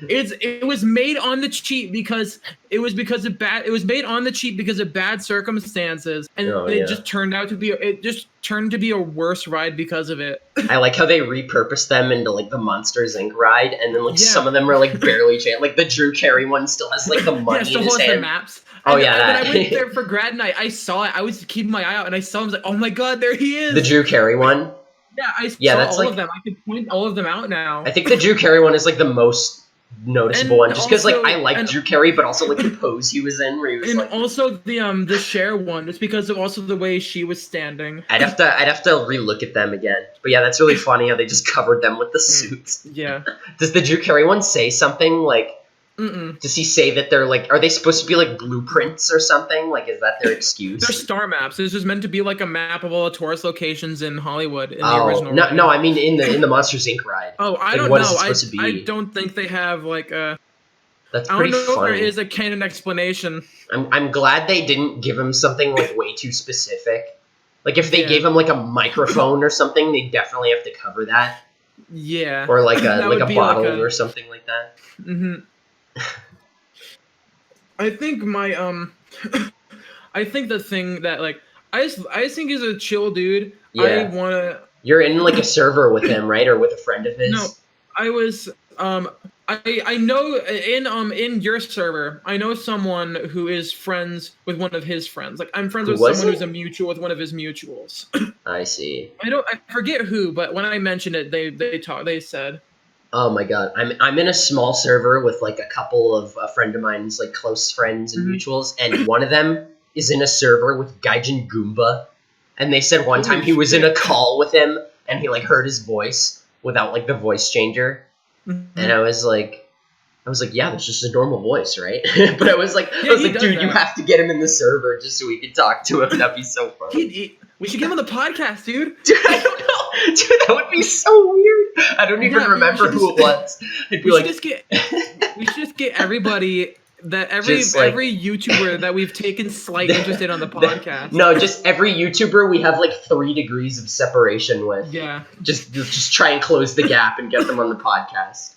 It was made on the cheap because it was made on the cheap because of bad circumstances, and it just turned to be a worse ride because of it. I like how they repurposed them into like the Monsters Inc. ride, and then like some of them are like barely changed. Like the Drew Carey one still has like the money in his hand. The maps. Oh when that. I went there for grad night, I saw it. I was keeping my eye out, and I saw him. I was like, oh my god, there he is. The Drew Carey one. Yeah, I saw all of them. I could point all of them out now. I think the Drew Carey one is like the most noticeable one, just because like I like Drew Carey, but also like the pose he was in, where he was and also the Cher one, just because of also the way she was standing. I'd have to relook at them again. But yeah, that's really funny how they just covered them with the suits. Yeah. Does the Drew Carey one say something like? Does he say that they're like? Are they supposed to be like blueprints or something? Like, is that their excuse? They're star maps. This is meant to be like a map of all the tourist locations in Hollywood in the original. No, I mean in the Monsters Inc. ride. Oh, I don't know. I don't think they have like a. That's pretty funny. I don't know if there is a canon explanation. I'm glad they didn't give him something like way too specific. Like if they gave him like a microphone or something, they definitely have to cover that. Yeah. Or like a bottle or something like that. Mm-hmm. I think I think the thing that like I just think he's a chill dude. Yeah. You're in like a server with him, right, or with a friend of his? No, I was I know in your server I know someone who is friends with one of his friends. Like I'm friends with someone who's a mutual with one of his mutuals. I see. I forget who, but when I mentioned it, they said. Oh my god, I'm in a small server with like a couple of a friend of mine's like close friends and mutuals, and one of them is in a server with Gaijin Goomba, and they said one time he was in a call with him and he like heard his voice without like the voice changer, and I was like, yeah, that's just a normal voice, right? But I was like, dude, you have to get him in the server just so we can talk to him. That'd be so funny. We should get him on the podcast, dude. Dude, I don't know. Dude, that would be so weird. I don't even remember who it was. I'd be like, we should just get everybody every YouTuber that we've taken slight interest in on the podcast. No, just every YouTuber we have like 3 degrees of separation with. Yeah. Just try and close the gap and get them on the podcast.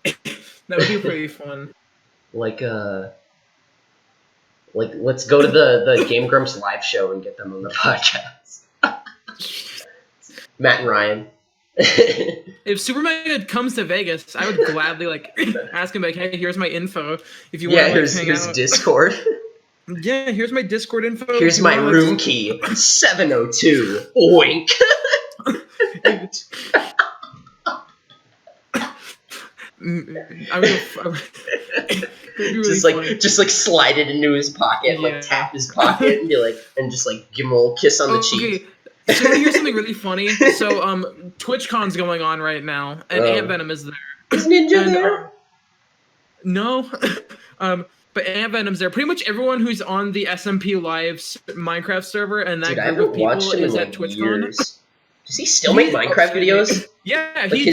That would be pretty fun. Like let's go to the Game Grumps live show and get them on the podcast. Matt and Ryan. If Super Mega comes to Vegas, I would gladly ask him hey, here's my info. If you want to here's Discord. Yeah, here's my Discord info. Here's my room key. 702. Oink. Just slide it into his pocket, tap his pocket, and be and just give him a little kiss on the cheek. So here's something really funny. So TwitchCon's going on right now, and Ant Venom is there. Is Ninja there? No. But Ant Venom's there. Pretty much everyone who's on the SMP Live's Minecraft server and that group of people is at TwitchCon. Does he still make Minecraft videos? Yeah, he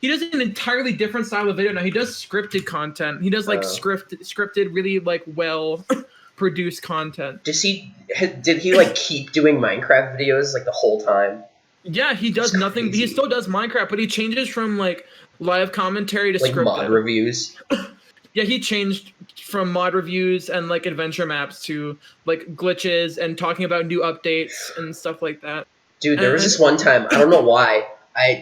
does an entirely different style of video now. He does scripted content. He does scripted, really well produced content. Did he keep doing Minecraft videos the whole time? Yeah, he does nothing. He still does Minecraft, but he changes from live commentary to scripted. Mod reviews. Yeah, he changed from mod reviews and adventure maps to glitches and talking about new updates and stuff like that. Dude, there was this one time, I don't know why,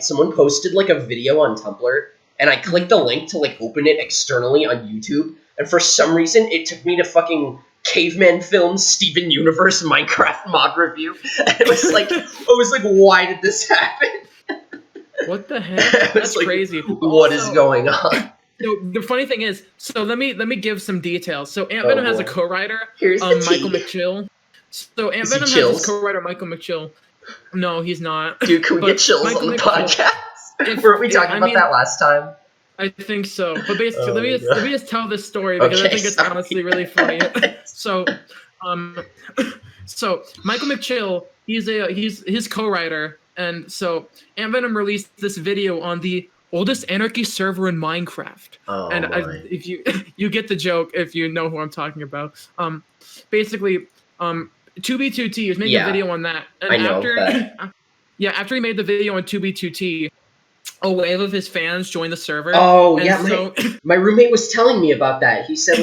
someone posted a video on Tumblr, and I clicked the link to open it externally on YouTube, and for some reason it took me to fucking Caveman Films Steven Universe Minecraft mod review. And it was why did this happen? What the heck? That's crazy. What is going on? So the funny thing is, let me give some details. So Ant Venom has a co-writer, Michael McChill. So Ant Venom has his co-writer Michael McChill. No, he's not. Dude, can we get Chills on the podcast? Weren't we talking about that last time? I think so. But basically, let me just tell this story because I think it's honestly really funny. So Michael McChill, he's his co-writer, and so Ant Venom released this video on the oldest anarchy server in Minecraft. If you get the joke if you know who I'm talking about. Basically, 2B2T was making a video on that. And after he made the video on 2B2T, a wave of his fans joined the server. Oh, yeah. My roommate was telling me about that. He said,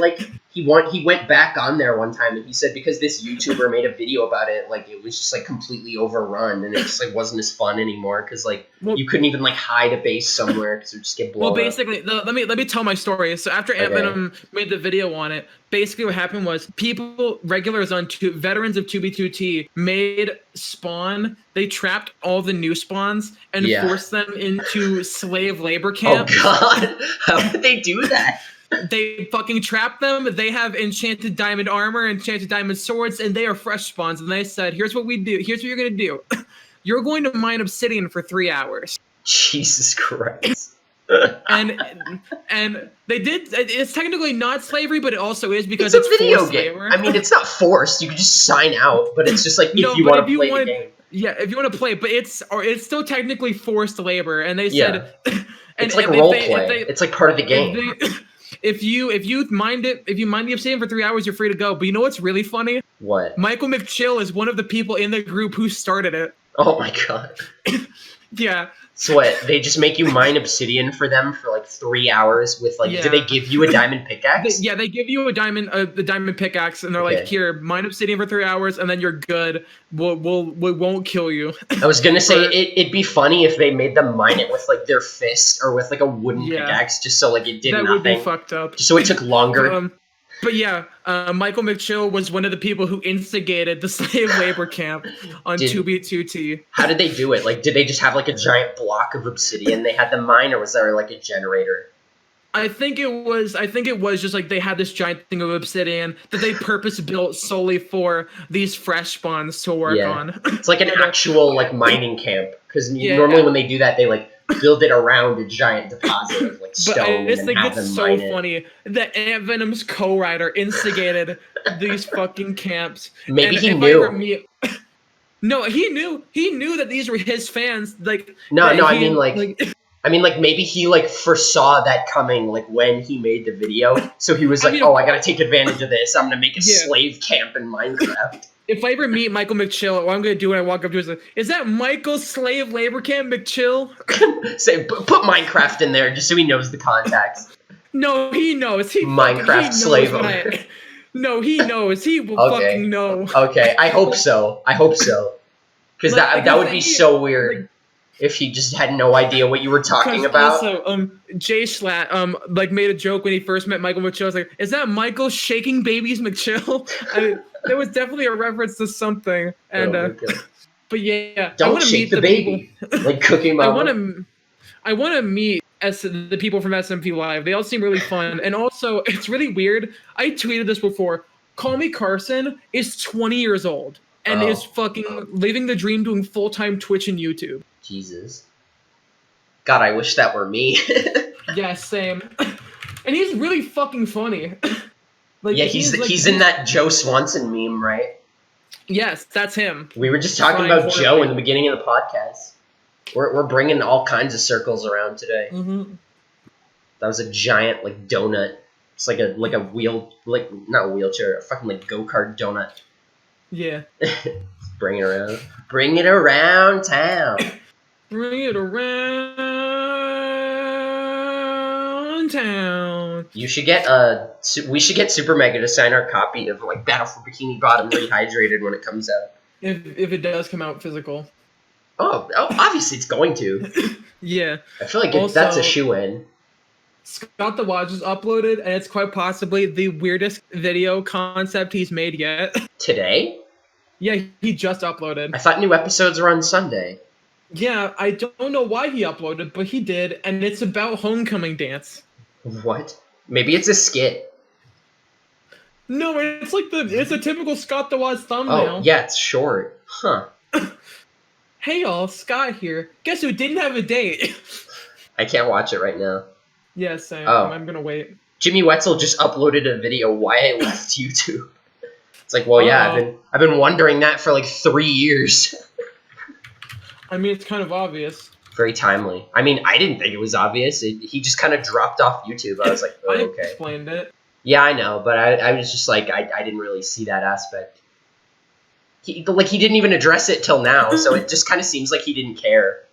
he went back on there one time, and he said because this YouTuber made a video about it, it was just, completely overrun, and it just, wasn't as fun anymore, because, you couldn't even, hide a base somewhere, because it would just get blown up. Well, basically, let me tell my story. So after Ant Venom made the video on it, basically what happened was veterans of 2B2T made Spawn. They trapped all the new spawns and forced them into slave labor camps. Oh, God. How did they do that? They fucking trap them. They have enchanted diamond armor, enchanted diamond swords, and they are fresh spawns. And they said, here's what we do. Here's what you're going to do. You're going to mine obsidian for 3 hours. Jesus Christ. and they did. It's technically not slavery, but it also is because it's a video game. Labor. I mean, it's not forced. You can just sign out, but it's just if you want to play the game. Yeah, if you want to play, but it's still technically forced labor. And they said, it's role play. It's part of the game. If you mine the obsidian for 3 hours, you're free to go. But you know what's really funny? What? Michael McChill is one of the people in the group who started it. Oh my God. Yeah. So what? They just make you mine obsidian for them for 3 hours with do they give you a diamond pickaxe? They give you the diamond pickaxe, and they're here, mine obsidian for 3 hours, and then you're good. We won't kill you. I was gonna say it'd be funny if they made them mine it with their fist or with a wooden pickaxe, just so it did nothing. That would be fucked up. Just so it took longer. But yeah, Michael McChill was one of the people who instigated the slave labor camp on 2B2T. How did they do it? Did they just have a giant block of obsidian they had to mine, or was there a generator? I think it was just they had this giant thing of obsidian that they purpose built solely for these fresh spawns to work on. It's an actual mining camp, because normally when they do that they build it around a giant deposit of stone. But I just think it's so funny that Ant Venom's co-writer instigated these fucking camps. Maybe he knew. No, he knew that these were his fans. Like No, that no, he, I mean, like, maybe he, like, foresaw that coming, like, when he made the video. So he was I like, mean, oh, I gotta take advantage of this. I'm gonna make a Yeah. slave camp in Minecraft. if I ever meet Michael McChill, what I'm gonna do when I walk up to him is like, is that Michael's slave labor camp McChill? Say, put Minecraft in there just so he knows the context. No, he knows. He Minecraft he slave knows owner. No, he knows. He will Okay. fucking know. Okay, I hope so. Because that would be so weird if he just had no idea what you were talking about. Also, Jay Schlatt, like made a joke when he first met Michael McChill. I was like, is that Michael shaking babies McChill? I mean, there was definitely a reference to something. And but yeah, don't I want to shake meet the baby. Like Cookie Mama. I want to meet the people from SMP Live. They all seem really fun, and also it's really weird. I tweeted this before. Call Me Carson is 20 years old and is fucking living the dream, doing full-time Twitch and YouTube. Jesus. God, I wish that were me. Yeah, same. And he's really fucking funny. Like, yeah, he's in that Joe Swanson meme, right? Yes, that's him. We were just talking about Joe in the beginning of the podcast. We're bringing all kinds of circles around today. Mm-hmm. That was a giant, like, donut. It's like a not a wheelchair, a fucking, like, go-kart donut. Yeah. Bring it around. Bring it around town. Bring it around town. We should get Super Mega to sign our copy of, like, Battle for Bikini Bottom Rehydrated when it comes out. If it does come out physical. Oh, obviously it's going to. Yeah. I feel like that's a shoo-in. Scott the Watch is uploaded, and it's quite possibly the weirdest video concept he's made yet. Today? Yeah, he just uploaded. I thought new episodes were on Sunday. Yeah, I don't know why he uploaded, but he did, and it's about homecoming dance. What? Maybe it's a skit. No, it's a typical Scott the Watch thumbnail. Oh, yeah, it's short. Huh. Hey y'all, Scott here. Guess who didn't have a date? I can't watch it right now. Yeah, same. Oh. I'm gonna wait. Jimmy Wetzel just uploaded a video why I left YouTube. It's like, well, yeah, I've been wondering that for like 3 years. I mean, it's kind of obvious. Very timely. I mean, I didn't think it was obvious. He just kind of dropped off YouTube. I was like, oh, okay. I explained it. Yeah, I know, but I was just like, I didn't really see that aspect. He didn't even address it till now, so it just kind of seems like he didn't care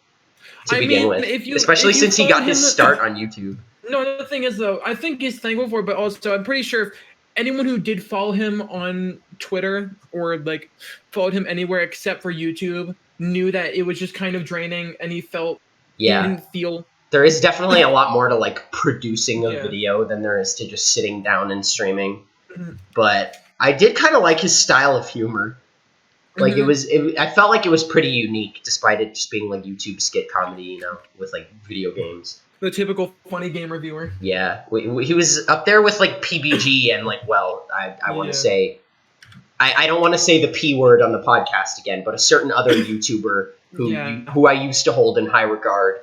to begin with. Especially since he got his start on YouTube. No, the thing is, though, I think he's thankful for it, but also I'm pretty sure if anyone who did follow him on Twitter or, like, followed him anywhere except for YouTube knew that it was just kind of draining, and he felt he didn't feel... There is definitely a lot more to, like, producing a video than there is to just sitting down and streaming. But I did kind of like his style of humor. Like, I felt like it was pretty unique, despite it just being, like, YouTube skit comedy, you know, with, like, video games. The typical funny game reviewer. Yeah. He was up there with, like, PBG and, like, well, I want to say... I don't want to say the P word on the podcast again, but a certain other YouTuber who I used to hold in high regard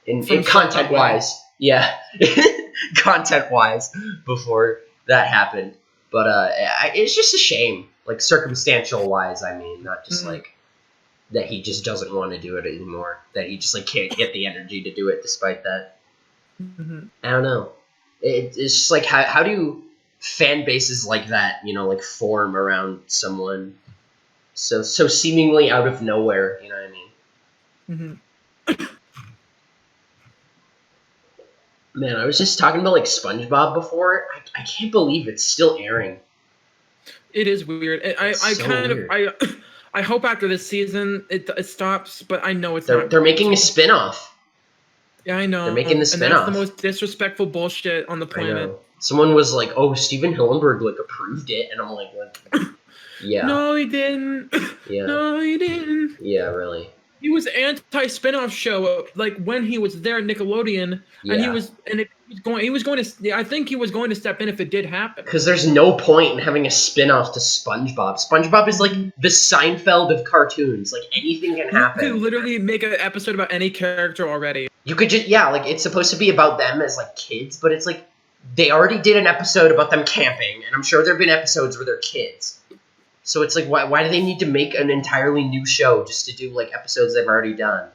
in content-wise. Yeah. Content-wise before that happened. But it's just a shame. Like, circumstantial-wise, I mean, not just, like, that he just doesn't want to do it anymore. That he just, like, can't get the energy to do it despite that. I don't know. It's just, like, how do fan bases like that, you know, like, form around someone so seemingly out of nowhere, you know what I mean? Man, I was just talking about, like, SpongeBob before. I can't believe it's still airing. It is weird. I hope after this season it stops, but I know They're making a spin-off. Yeah, I know. They're making the spin-off. And that's the most disrespectful bullshit on the planet. Someone was like, "Oh, Steven Hillenburg, like, approved it," and I'm like, what? Yeah. No, he didn't. Yeah. No, he didn't. Yeah, really. He was anti-spinoff show, like, when he was there at Nickelodeon, and he was going to. I think he was going to step in if it did happen. Because there's no point in having a spin-off to SpongeBob. SpongeBob is like the Seinfeld of cartoons. Like, anything can happen. You could literally make an episode about any character already. You could just like, it's supposed to be about them as, like, kids, but it's like they already did an episode about them camping, and I'm sure there've been episodes where they're kids. So it's like, why do they need to make an entirely new show just to do like episodes they've already done?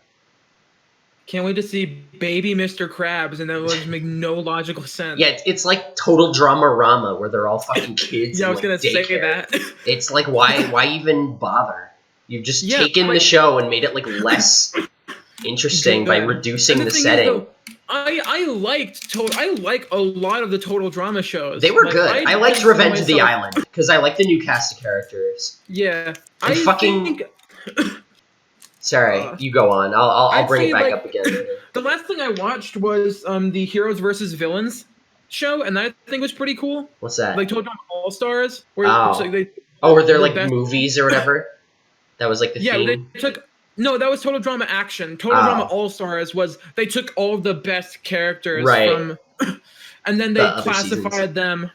Can't wait to see baby Mr. Krabs, and that will just make no logical sense. Yeah, it's like Total Drama Rama, where they're all fucking kids. Yeah, I was like, gonna say daycare. that. It's like, why even bother? You've just taken the show and made it like less interesting by reducing the setting. I like a lot of the Total Drama shows. They were good. I liked Revenge of the Island because I like the new cast of characters. Yeah, Sorry, you go on. I'll bring it back up again. The last thing I watched was the Heroes versus Villains show, and that I think was pretty cool. What's that? Like Total Drama All Stars. Were there like movies or whatever? That was like the theme? That was Total Drama Action. Total Drama All Stars was they took all of the best characters from, and then they classified them.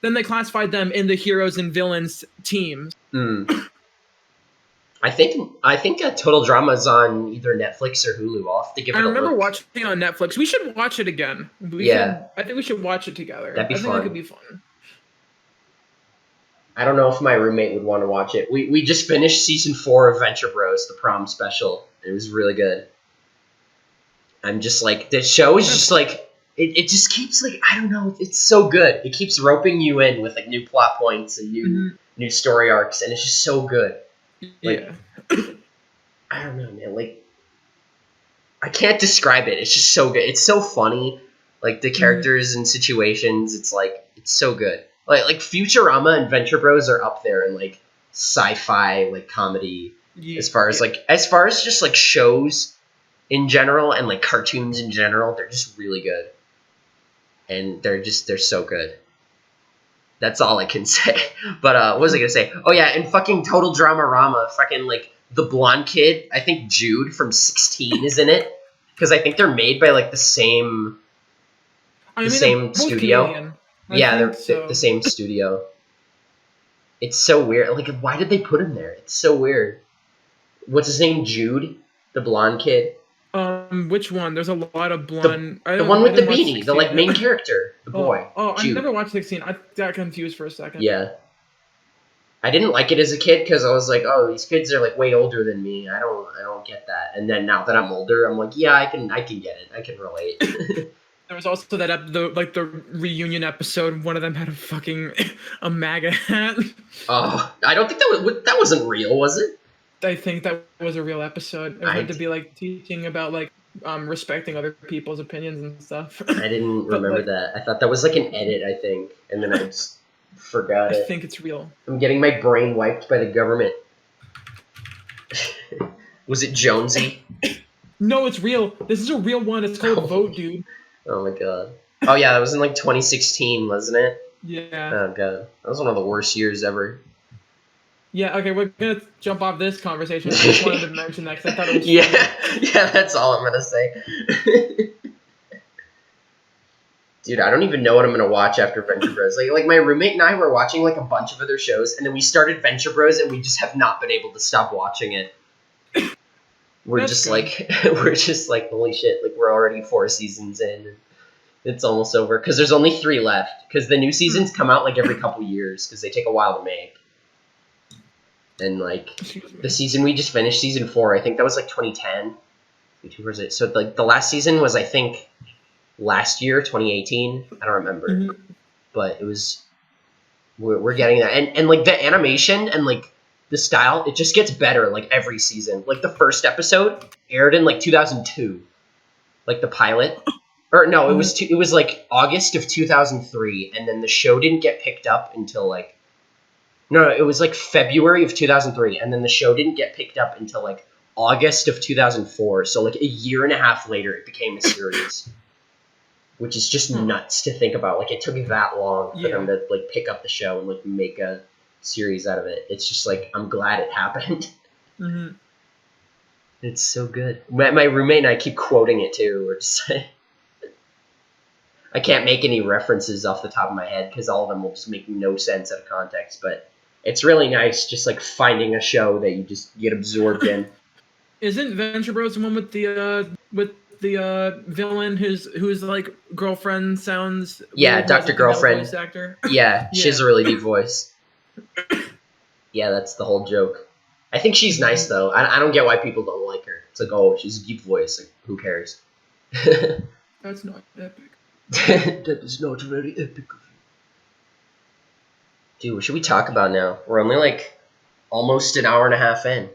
Then they classified them in the heroes and villains teams. I think Total Drama is on either Netflix or Hulu. I'll have to give it a look. I remember watching it on Netflix. We should watch it again. I think we should watch it together. That'd be fun. I think that could be fun. I don't know if my roommate would want to watch it. We just finished season 4 of Venture Bros, the prom special. It was really good. I'm just like, the show is just like, it just keeps like, I don't know, it's so good. It keeps roping you in with like new plot points and new story arcs, and it's just so good. Like, I don't know, man. Like, I can't describe it. It's just so good. It's so funny. Like, the characters and situations, it's like, it's so good. Like Futurama and Venture Bros are up there in like sci-fi like comedy as far as just like shows in general and like cartoons in general. They're just really good, and they're so good. That's all I can say. But what was I gonna say? Oh yeah, and fucking Total Drama Rama, fucking like the blonde kid. I think Jude from 16 is in it because I think they're made by like the same studio. Canadian. They're the same studio. It's so weird. Like, why did they put him there? It's so weird. What's his name? Jude, the blonde kid. Which one? There's a lot of blonde. The one with the beanie, the like main character, the boy. I never watched 16. I got confused for a second. Yeah. I didn't like it as a kid because I was like, oh, these kids are like way older than me. I don't get that. And then now that I'm older, I'm like, yeah, I can get it. I can relate. There was also the reunion episode. One of them had a MAGA hat. Oh, I don't think that wasn't real, was it? I think that was a real episode. It was meant to be like teaching about like respecting other people's opinions and stuff. I didn't remember that. I thought that was like an edit, I think, and then I just forgot it. I think it's real. I'm getting my brain wiped by the government. Was it Jonesy? No, it's real. This is a real one. It's called Vote, dude. Oh my god. Oh yeah, that was in like 2016, wasn't it? Yeah. Oh god. That was one of the worst years ever. Yeah, okay, we're gonna jump off this conversation. I just wanted to mention that because I thought it was Yeah, that's all I'm gonna say. Dude, I don't even know what I'm gonna watch after Venture Bros. Like my roommate and I were watching like a bunch of other shows, and then we started Venture Bros, and we just have not been able to stop watching it. We're just like, holy shit, like we're already 4 seasons in. And it's almost over because there's only 3 left because the new seasons come out like every couple years because they take a while to make. And like the season we just finished, season 4, I think that was like 2010. So like the last season was, I think, last year, 2018. I don't remember, but it was. We're getting that, and like the animation and like the style, it just gets better like every season. Like the first episode aired in like 2002, like the pilot, or no, it was like August of 2003, and then the show didn't get picked up until like. No, it was like February of 2003, and then the show didn't get picked up until like August of 2004. So like a year and a half later, it became a series, which is just nuts to think about. Like it took that long for them to like pick up the show and like make a series out of it. It's just like, I'm glad it happened. It's so good. My roommate and I keep quoting it too. We're just like, I can't make any references off the top of my head because all of them will just make no sense out of context, but it's really nice just like finding a show that you just get absorbed in. Isn't Venture Bros the one with the villain whose like girlfriend sounds Dr. Girlfriend voice actor? Yeah, she has a really deep voice. Yeah, that's the whole joke. I think she's nice though. I don't get why people don't like her. It's like, oh, she's a deep voice. Like, who cares? That's not epic. That is not very epic of you. Dude, what should we talk about now? We're only like almost an hour and a half in.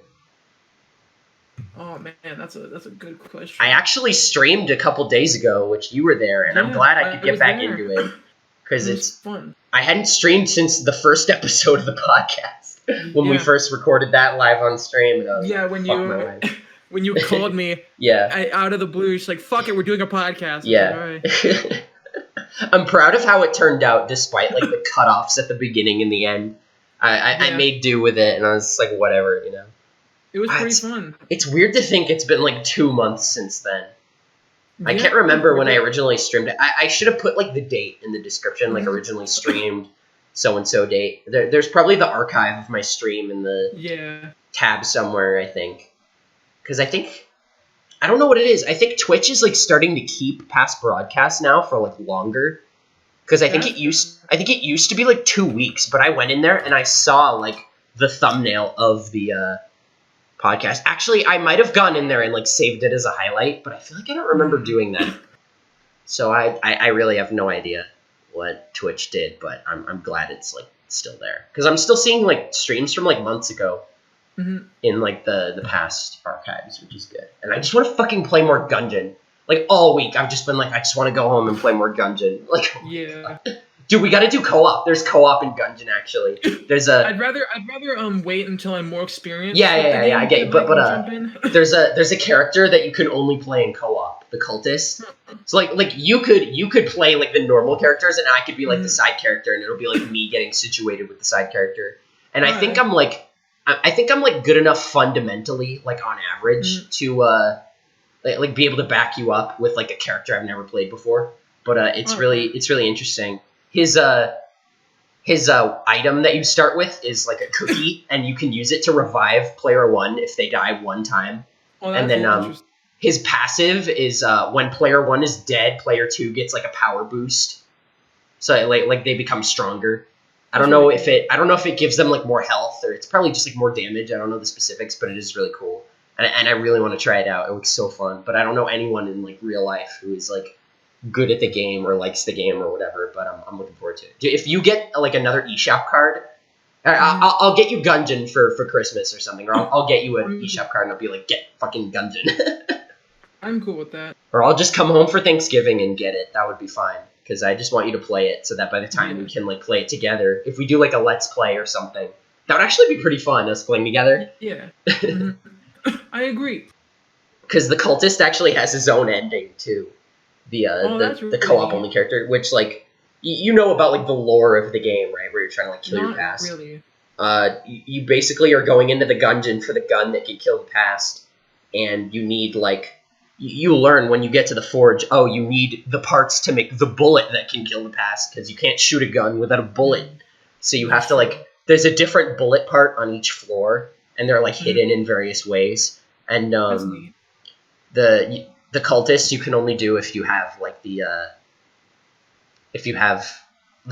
Oh man, that's a good question. I actually streamed a couple days ago, which you were there, and I'm glad I could get back into it because it's fun. I hadn't streamed since the first episode of the podcast when we first recorded that live on stream. And I was like, when fuck you my life. when you called me out of the blue, you're just like, fuck it, we're doing a podcast. Yeah. Like, all right. I'm proud of how it turned out, despite like the cutoffs at the beginning and the end. I made do with it, and I was like, whatever, you know. It was pretty fun. It's weird to think it's been like 2 months since then. I can't remember when I originally streamed it. I should have put like the date in the description, like originally streamed so-and-so date. There's probably the archive of my stream in the tab somewhere, I think. Because I don't know what it is. I think Twitch is like starting to keep past broadcasts now for like longer. Because I think it used to be like 2 weeks, but I went in there and I saw like the thumbnail of the podcast. Actually, I might have gone in there and like saved it as a highlight, but I feel like I don't remember doing that. So I really have no idea what Twitch did, but I'm glad it's like still there. Because I'm still seeing like streams from like months ago in like the past archives, which is good. And I just want to fucking play more Gungeon. Like all week I've just been like, I just want to go home and play more Gungeon. Like dude, we gotta do co-op. There's co-op in Gungeon actually. There's a I'd rather wait until I'm more experienced. Yeah, I get it. But there's a character that you can only play in co-op, the cultist. So like you could play like the normal characters and I could be like the side character and it'll be like me getting situated with the side character. And I think I'm like good enough fundamentally, like on average, to like be able to back you up with like a character I've never played before. But it's really interesting. His item that you start with is like a cookie, and you can use it to revive player 1 if they die 1 time. And then his passive is when player 1 is dead, player 2 gets like a power boost. So like they become stronger. I don't know if it gives them like more health or it's probably just like more damage. I don't know the specifics, but it is really cool. And I really want to try it out. It looks so fun. But I don't know anyone in like real life who is like good at the game or likes the game or whatever. But I'm looking forward to it. If you get like another eShop card, I'll get you Gungeon for Christmas or something. Or I'll get you an eShop card and I'll be like, get fucking Gungeon. I'm cool with that. Or I'll just come home for Thanksgiving and get it. That would be fine. Because I just want you to play it so that by the time we can like play it together, if we do like a Let's Play or something, that would actually be pretty fun, us playing together. Yeah. I agree. Because the cultist actually has his own ending too. The co-op only character, which like you know about like the lore of the game, right? Where you're trying to like kill your past. Not really. You basically are going into the Gungeon for the gun that can kill the past, and you need like you learn when you get to the forge. Oh, you need the parts to make the bullet that can kill the past because you can't shoot a gun without a bullet. So you have to like. There's a different bullet part on each floor, and they're like hidden in various ways. And the cultist you can only do if you have like the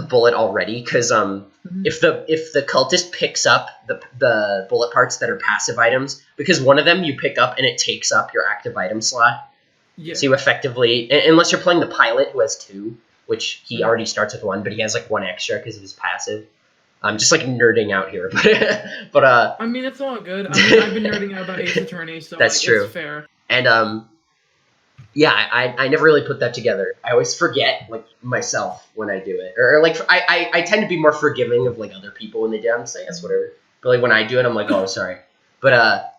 bullet already, because if the cultist picks up the bullet parts that are passive items, because one of them you pick up and it takes up your active item slot. So you effectively, unless you're playing the pilot who has 2, which he already starts with 1, but he has like 1 extra because of his passive. I'm just like nerding out here, but I mean, it's all good. I mean, I've been nerding out about Ace Attorney, so that's true. It's fair. And yeah, I never really put that together. I always forget like myself when I do it, or like I tend to be more forgiving of like other people when they do it. I'm saying yes, whatever. But like when I do it, I'm like, oh, sorry. But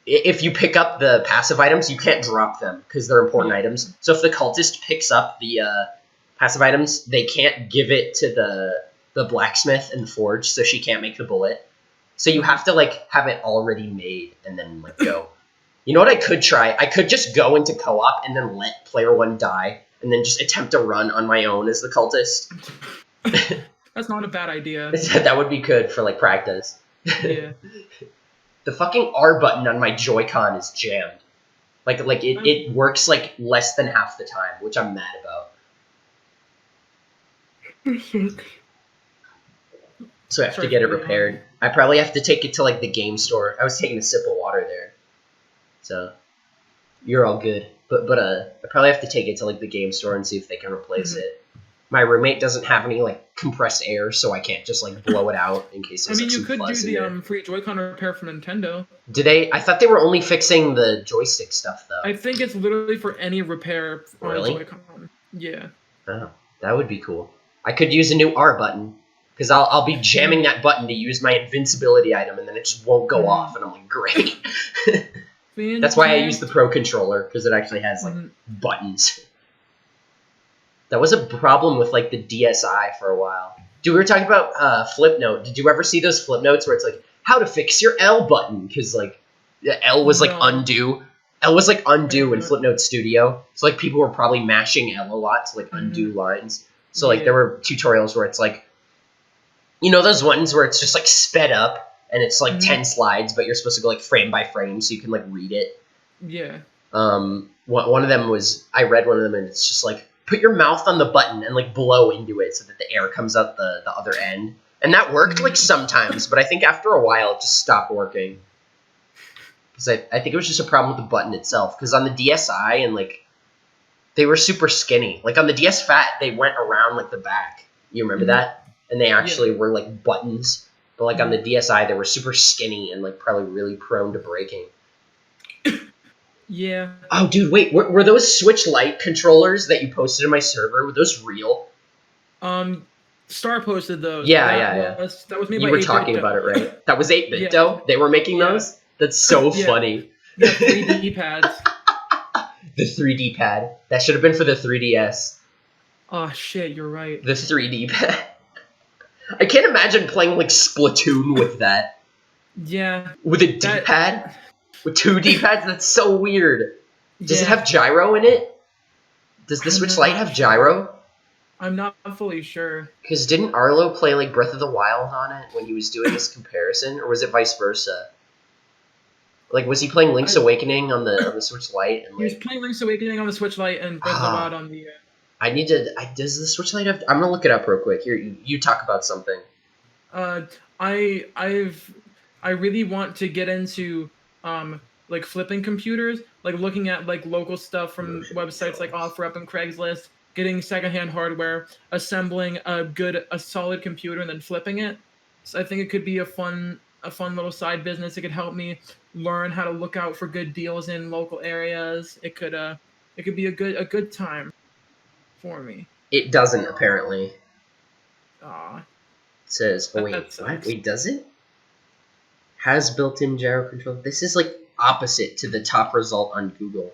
if you pick up the passive items, you can't drop them because they're important items. So if the cultist picks up the passive items, they can't give it to the blacksmith and the forge, so she can't make the bullet. So you have to like have it already made and then like go. You know what I could try? I could just go into co-op and then let player 1 die and then just attempt to run on my own as the cultist. That's not a bad idea. That would be good for like practice. Yeah. The fucking R button on my Joy-Con is jammed. Like it works like less than half the time, which I'm mad about. So I have to Sorry get it for the repaired. I probably have to take it to like the game store. I was taking a sip of water there. So you're all good. But I probably have to take it to like the game store and see if they can replace it. My roommate doesn't have any like compressed air, so I can't just like blow it out in case there's I mean, like you some could do fuzz in there. the free Joy-Con repair from Nintendo. Do they? I thought they were only fixing the joystick stuff though. I think it's literally for any repair on Really? Joy-Con. Yeah. Oh, that would be cool. I could use a new R button because I'll be jamming that button to use my invincibility item, and then it just won't go off, and I'm like, great. That's why I use the Pro controller because it actually has like buttons. That was a problem with like the DSi for a while. Dude, we were talking about Flipnote. Did you ever see those Flipnotes where it's like how to fix your L button? Because like the L was like undo. L was like undo in Flipnote Studio. So like people were probably mashing L a lot to like undo lines. So like there were tutorials where it's like, you know those ones where it's just like sped up and it's like 10 slides, but you're supposed to go like frame by frame so you can like read it. Yeah. One of them was, I read one of them and it's just like, put your mouth on the button and like blow into it so that the air comes out the other end. And that worked like sometimes, but I think after a while it just stopped working. Because I think it was just a problem with the button itself. Because on the DSi and like, they were super skinny. Like on the DS Fat, they went around like the back. You remember that? And they actually were like buttons. But like on the DSi, they were super skinny and like probably really prone to breaking. Yeah. Oh, dude, wait. Were those Switch Lite controllers that you posted in my server, were those real? Star posted those. Yeah. That was made by You were 8-Bit talking about it, right? That was 8-Bit Dough? They were making those? That's so funny. The 3D pads. The 3D pad. That should have been for the 3DS. Oh, shit, you're right. The 3D pad. I can't imagine playing, like, Splatoon with that. Yeah. With a D-pad? With 2 D-pads? That's so weird. Does it have gyro in it? Does the Switch Lite have gyro? I'm not fully sure. Because didn't Arlo play, like, Breath of the Wild on it when he was doing this comparison? Or was it vice versa? Like, was he playing Link's Awakening on the Switch Lite? And, like, he was playing Link's Awakening on the Switch Lite and Breath of the Wild on the... I need to... does the Switch Lite have... I'm going to look it up real quick. Here, you talk about something. I really want to get into, like, flipping computers. Like, looking at, like, local stuff from websites like OfferUp and Craigslist. Getting secondhand hardware. Assembling a solid computer and then flipping it. So I think it could be a fun little side business. It could help me learn how to look out for good deals in local areas. It could be a good time for me. It doesn't, apparently. Aw. It says, oh wait, does it? Has built-in gyro control. This is like opposite to the top result on Google.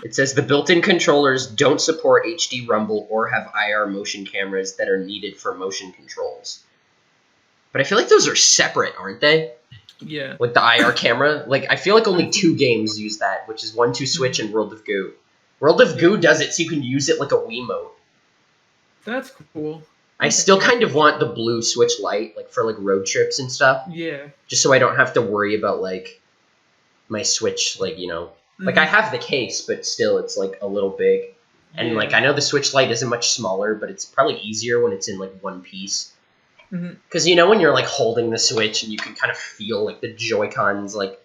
It says the built-in controllers don't support HD rumble or have IR motion cameras that are needed for motion controls. But I feel like those are separate, aren't they? Yeah. Like the IR camera. Like, I feel like only 2 games use that, which is 1-2-Switch and World of Goo. World of Goo does it so you can use it like a Wiimote. That's cool. I still kind of want the blue Switch Lite, like for like road trips and stuff. Yeah. Just so I don't have to worry about like my Switch, like, you know. Like, I have the case, but still it's like a little big. And like, I know the Switch Lite isn't much smaller, but it's probably easier when it's in like one piece. Because you know when you're like holding the Switch and you can kind of feel like the Joy-Cons like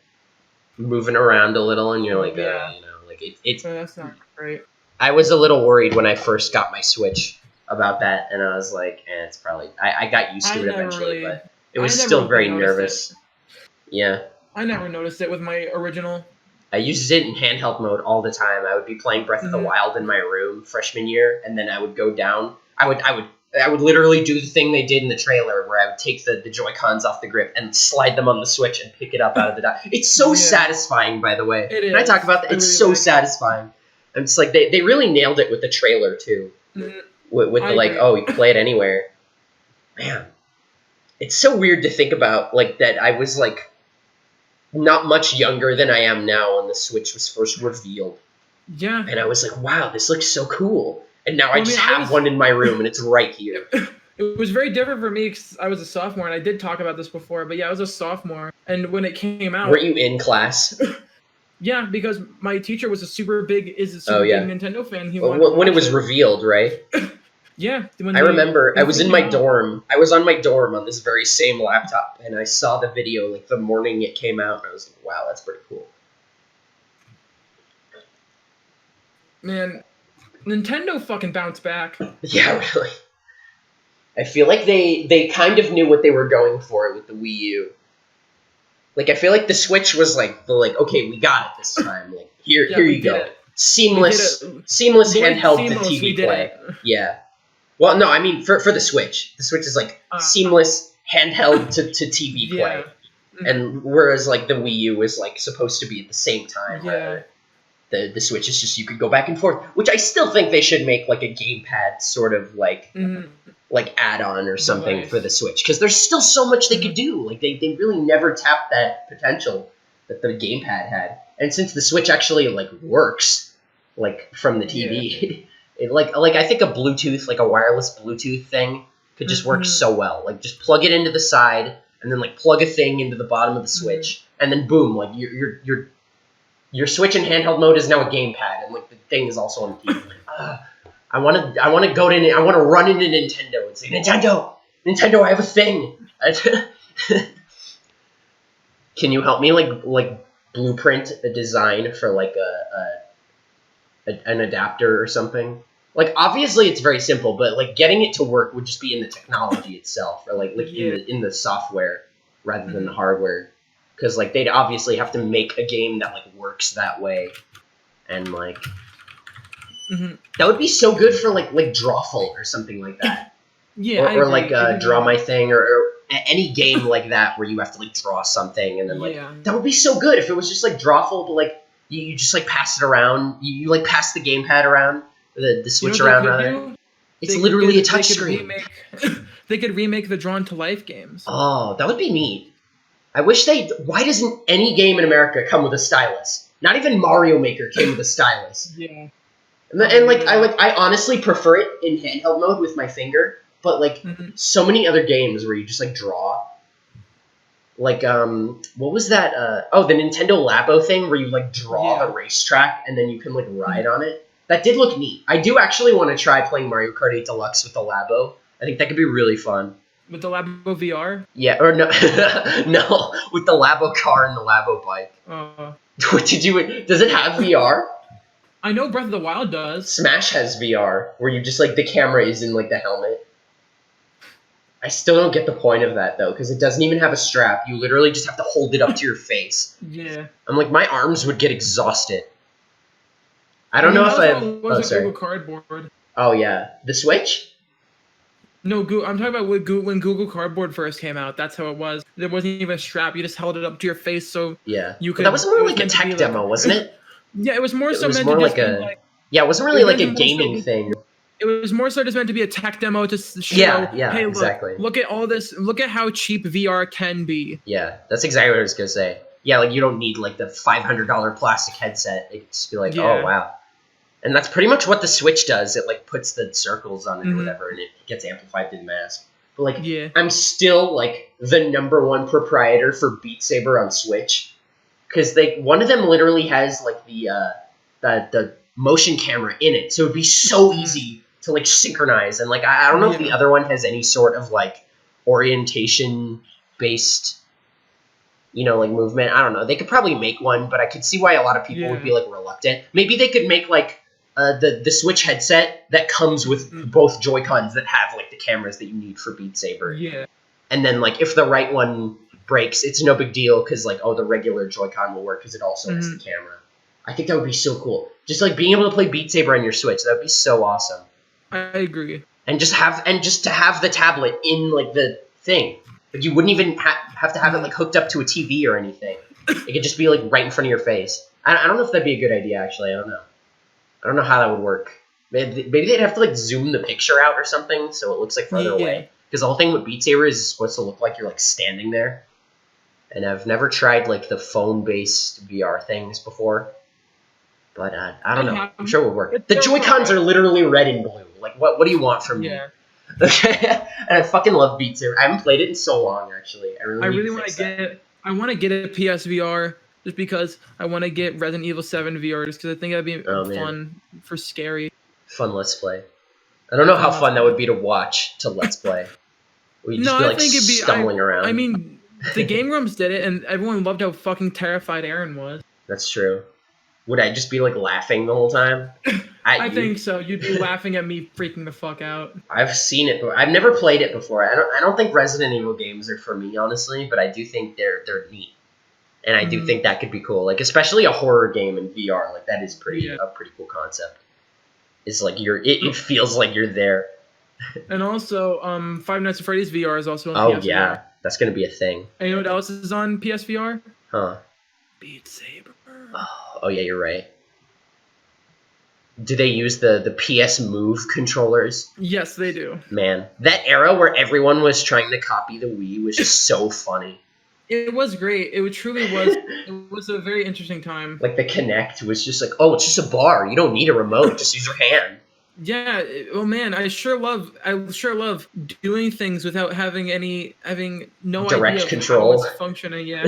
moving around a little, and you're like, you know, like it's. That's not great. I was a little worried when I first got my Switch about that, and I was like, it's probably. I got used to it eventually, but it was still very nervous. Yeah. I never noticed it with my original. I used it in handheld mode all the time. I would be playing Breath of the Wild in my room freshman year, and then I would go down. I would literally do the thing they did in the trailer where I would take the Joy-Cons off the grip and slide them on the Switch and pick it up out of the dock. It's so satisfying, by the way. Can I talk about that? It's so satisfying. I'm just like, they really nailed it with the trailer, too. With the, like, oh, you can play it anywhere. Man. It's so weird to think about, like, that I was, like, not much younger than I am now when the Switch was first revealed. Yeah. And I was like, wow, this looks so cool. And now I just have one in my room, and it's right here. It was very different for me because I was a sophomore, and I did talk about this before, but yeah, I was a sophomore. And when it came out... Were you in class? Yeah, because my teacher was a super big Nintendo fan. When it was revealed, right? Yeah, I remember I when was they in came my out. dorm. I was on my dorm on this very same laptop, and I saw the video like the morning it came out, and I was like, "Wow, that's pretty cool." Man, Nintendo fucking bounced back. Yeah, really. I feel like they kind of knew what they were going for with the Wii U. Like I feel like the Switch was like okay, we got it this time. Like here Yeah, we you did go. it. We did Seamless it. Boy, handheld to Seamless, we TV did play. it. Yeah. Well, no, I mean for the Switch. The Switch is like Uh, seamless handheld to TV play. yeah. And whereas like the Wii U was like supposed to be at the same time, Yeah. rather the Switch is just you could go back and forth, which I still think they should make like a gamepad sort of like add-on or something Device. for the Switch, because there's still so much they could do. Like they really never tapped that potential that the gamepad had. And since the Switch actually like works like from the TV, it like I think a Bluetooth, like a wireless Bluetooth thing could just work so well. Like just plug it into the side and then like plug a thing into the bottom of the Switch, and then boom, like your Switch in handheld mode is now a gamepad, and like the thing is also on the TV. Like, I want to run into Nintendo and say, Nintendo, I have a thing. Can you help me like blueprint a design for like an adapter or something? Like obviously it's very simple, but like getting it to work would just be in the technology itself, or like in the software rather than the hardware, because like they'd obviously have to make a game that like works that way, and like that would be so good for like Drawful or something like that. Yeah, or like Draw My Thing, or any game like that where you have to like draw something, and then like that would be so good if it was just like Drawful, but like you just like pass it around, you like pass the gamepad around, the Switch around rather. It's literally a touchscreen. They could remake the Drawn to Life games. Oh, that would be neat. I wish they. Why doesn't any game in America come with a stylus? Not even Mario Maker came with a stylus. Yeah. And like I honestly prefer it in handheld mode with my finger, but like so many other games where you just like draw. Like what was that? The Nintendo Labo thing where you like draw the racetrack and then you can like ride on it. That did look neat. I do actually want to try playing Mario Kart 8 Deluxe with the Labo. I think that could be really fun. With the Labo VR? Yeah, or no, no, with the Labo car and the Labo bike. What did you? Does it have VR? I know Breath of the Wild does. Smash has VR, where you just like the camera is in like the helmet. I still don't get the point of that though, because it doesn't even have a strap. You literally just have to hold it up to your face. Yeah. I'm like, my arms would get exhausted. I don't know if I. Oh, sorry. Google Cardboard. Oh yeah, the Switch. No, I'm talking about when Google Cardboard first came out. That's how it was. There wasn't even a strap. You just held it up to your face, so you could. But that was more like a tech demo, wasn't it? Yeah, it was more so meant to like a. Yeah, it wasn't really like a gaming thing. It was more so just meant to be a tech demo to show, hey, exactly. Look at all this. Look at how cheap VR can be. Yeah, that's exactly what I was gonna say. Yeah, like you don't need like the $500 plastic headset. It could just be like, oh wow. And that's pretty much what the Switch does. It like puts the circles on it or whatever, and it gets amplified through the mask. But like, I'm still like the #1 proprietor for Beat Saber on Switch, because one of them literally has like the motion camera in it, so it'd be so easy to like synchronize. And like I don't know if the other one has any sort of like orientation based, like movement. I don't know. They could probably make one, but I could see why a lot of people would be like reluctant. Maybe they could make like the Switch headset that comes with both Joy-Cons that have like the cameras that you need for Beat Saber. Yeah. And then like if the right one breaks, it's no big deal because like the regular Joy-Con will work because it also has the camera. I think that would be so cool. Just like being able to play Beat Saber on your Switch, that would be so awesome. I agree. And just to have the tablet in like the thing. Like you wouldn't even have to have it like hooked up to a TV or anything. It could just be like right in front of your face. I don't know if that'd be a good idea actually. I don't know. I don't know how that would work. Maybe they'd have to like zoom the picture out or something so it looks like further away. Because the whole thing with Beat Saber is supposed to look like you're like standing there. And I've never tried like the phone-based VR things before. But I don't know. I'm sure it would work. The Joy-Cons are literally red and blue. Like what do you want from me? And I fucking love Beat Saber. I haven't played it in so long actually. I really want to get it. I want to get a PSVR. Just because I want to get Resident Evil 7 VR, just because I think that'd be fun for scary. Fun let's play. I don't know how fun that would be to watch to Let's Play. We'd just be like stumbling around. I mean, the Game Grumps did it, and everyone loved how fucking terrified Aaron was. That's true. Would I just be like laughing the whole time? I think so. You'd be laughing at me freaking the fuck out. I've seen it, but I've never played it before. I don't think Resident Evil games are for me, honestly, but I do think they're neat. And I do think that could be cool. Like, especially a horror game in VR. Like, that is a pretty cool concept. It's like it feels like you're there. And also, Five Nights at Freddy's VR is also on PSVR. Oh, yeah. That's going to be a thing. And you know what else is on PSVR? Huh. Beat Saber. Oh, yeah, you're right. Do they use the PS Move controllers? Yes, they do. Man, that era where everyone was trying to copy the Wii was just so funny. It was great. It truly was. It was a very interesting time. Like, the Kinect was just like, oh, it's just a bar. You don't need a remote. Just use your hand. Yeah. Oh man, I sure love doing things without having no direct idea control. Of how it's functioning. Yeah.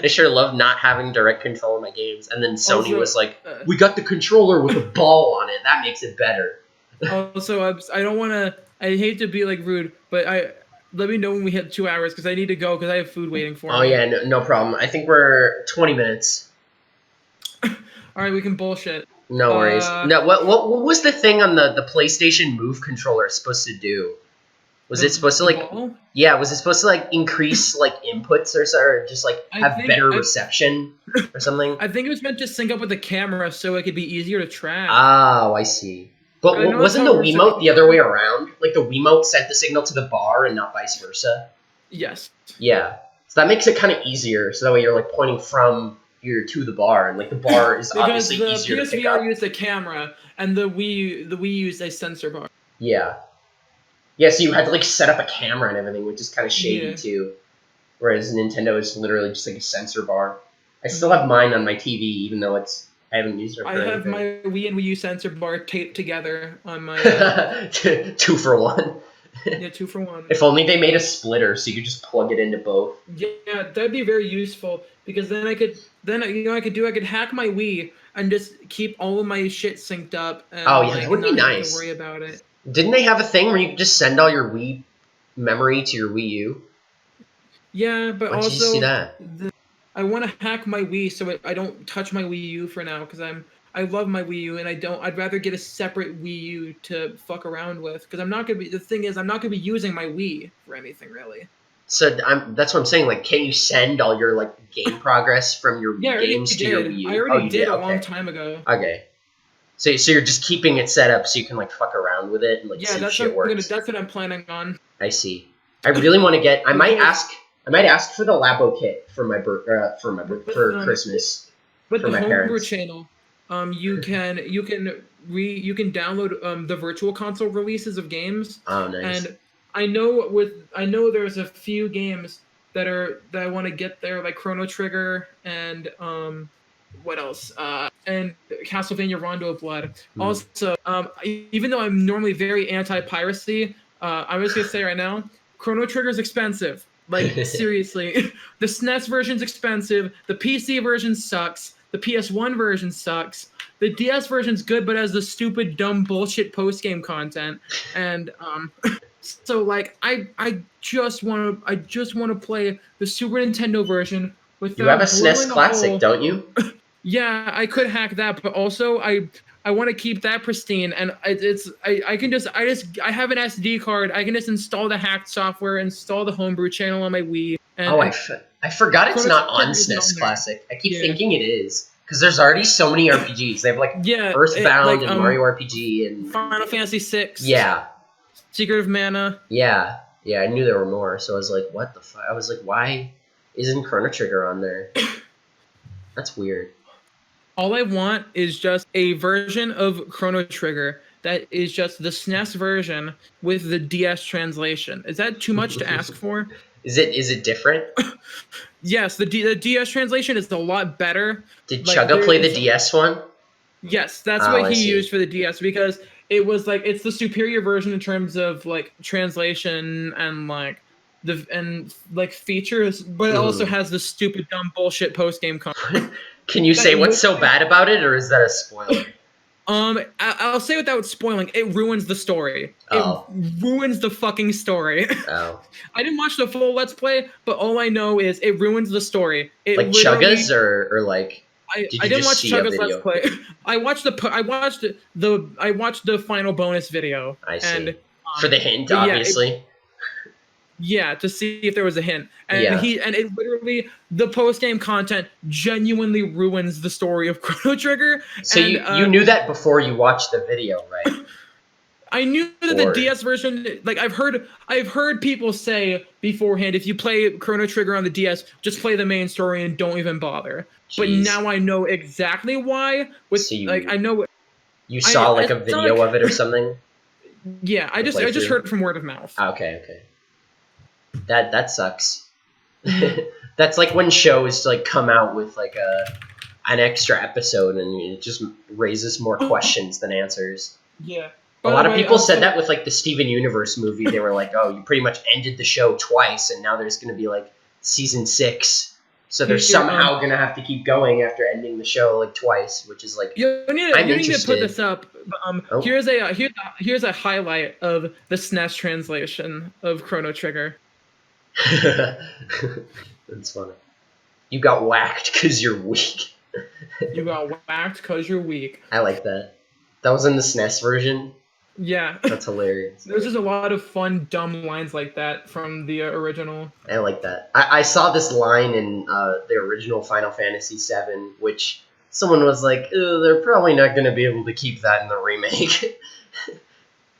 I sure love not having direct control in my games. And then Sony was like, we got the controller with a ball on it. That makes it better. Also, I don't want to. I hate to be like rude, but let me know when we hit 2 hours because I need to go because I have food waiting for me. Oh yeah, no problem. I think we're 20 minutes. All right, we can bullshit. No worries. No, what was the thing on the PlayStation Move controller supposed to do? Was it supposed to like? Ball? Yeah, was it supposed to like increase like inputs or just like have better reception or something? I think it was meant to sync up with the camera so it could be easier to track. Oh, I see. But wasn't the Wiimote the other way around? Like the Wiimote sent the signal to the bar and not vice versa? Yes. Yeah. So that makes it kind of easier. So that way you're like pointing from here to the bar, and like the bar is obviously easier to pick up. Because the PSVR used a camera, and the Wii used a sensor bar. Yeah. Yeah, so you had to like set up a camera and everything, which is kind of shady too. Whereas Nintendo is literally just like a sensor bar. I still have mine on my TV, even though I haven't used it for anything. I have my Wii and Wii U sensor bar taped together on my... 2 for 1. Yeah, 2 for 1. If only they made a splitter so you could just plug it into both. Yeah, that'd be very useful because then I could hack my Wii and just keep all of my shit synced up. And, that would be nice. Have to worry about it. Didn't they have a thing where you could just send all your Wii memory to your Wii U? Yeah, but Why did you see that? I want to hack my Wii so I don't touch my Wii U for now because I love my Wii U and I'd rather get a separate Wii U to fuck around with because I'm not gonna be using my Wii for anything really. So that's what I'm saying. Like, can you send all your like game progress from your games to your Wii U? I already did a long time ago. Okay. So you're just keeping it set up so you can like fuck around with it and like see if shit works. That's what I'm planning on. I see. I really want to get. I might ask for the Labo kit for Christmas. But the Homebrew channel, you can download the Virtual Console releases of games. Oh, nice. And I know there's a few games that I want to get there, like Chrono Trigger and what else? And Castlevania Rondo of Blood. Also, even though I'm normally very anti-piracy, I'm just gonna say right now, Chrono Trigger is expensive. Like seriously, the SNES version's expensive. The PC version sucks. The PS1 version sucks. The DS version's good, but has the stupid, dumb bullshit post-game content. And so like I just want to play the Super Nintendo version. You have a SNES Classic, don't you? Yeah, I could hack that, but also I want to keep that pristine, and I have an SD card. I can just install the hacked software, install the Homebrew channel on my Wii. And I forgot it's not on SNES Classic. I keep thinking it is because there's already so many RPGs. They have like Earthbound and Mario RPG and Final Fantasy VI. Yeah, Secret of Mana. Yeah, I knew there were more, so I was like, what the fuck? I was like, why isn't Chrono Trigger on there? That's weird. All I want is just a version of Chrono Trigger that is just the SNES version with the DS translation. Is that too much to ask for? Is it different? Yes, the DS translation is a lot better. Did Chugga play the DS one? Yes, that's what he used for the DS because it was like it's the superior version in terms of like translation and like features, but it also has the stupid dumb bullshit post game content. Can you say what's so bad about it, or is that a spoiler? I'll say without spoiling, it ruins the story. Oh. It ruins the fucking story. Oh. I didn't watch the full Let's Play, but all I know is it ruins the story. It like Chugga's or like. I did you didn't just watch see a Chugga's video? Let's Play. I watched the final bonus video. I see. And, for the hint, but yeah, obviously. Yeah, to see if there was a hint. And Yeah. it literally, the post-game content genuinely ruins the story of Chrono Trigger. So and, you knew that before you watched the video, right? I knew that the DS version, like I've heard people say beforehand, if you play Chrono Trigger on the DS, just play the main story and don't even bother. Jeez. But now I know exactly why. I know you saw like a video of it or something. Yeah, I just heard it from word of mouth. Okay. That sucks. That's like when shows like come out with like an extra episode and it just raises more questions than answers. Yeah. A lot of people said that with like the Steven Universe movie. They were like, "Oh, you pretty much ended the show twice, and now there's going to be like season 6, so they're somehow going to have to keep going after ending the show like twice," which is like, you need to put this up. Here's a highlight of the SNES translation of Chrono Trigger. That's funny. You got whacked because you're weak. You got whacked because you're weak. I like that. That was in the SNES version. Yeah. That's hilarious. There's just a lot of fun, dumb lines like that from the original. I like that. I saw this line in the original Final Fantasy VII, which someone was like, they're probably not going to be able to keep that in the remake.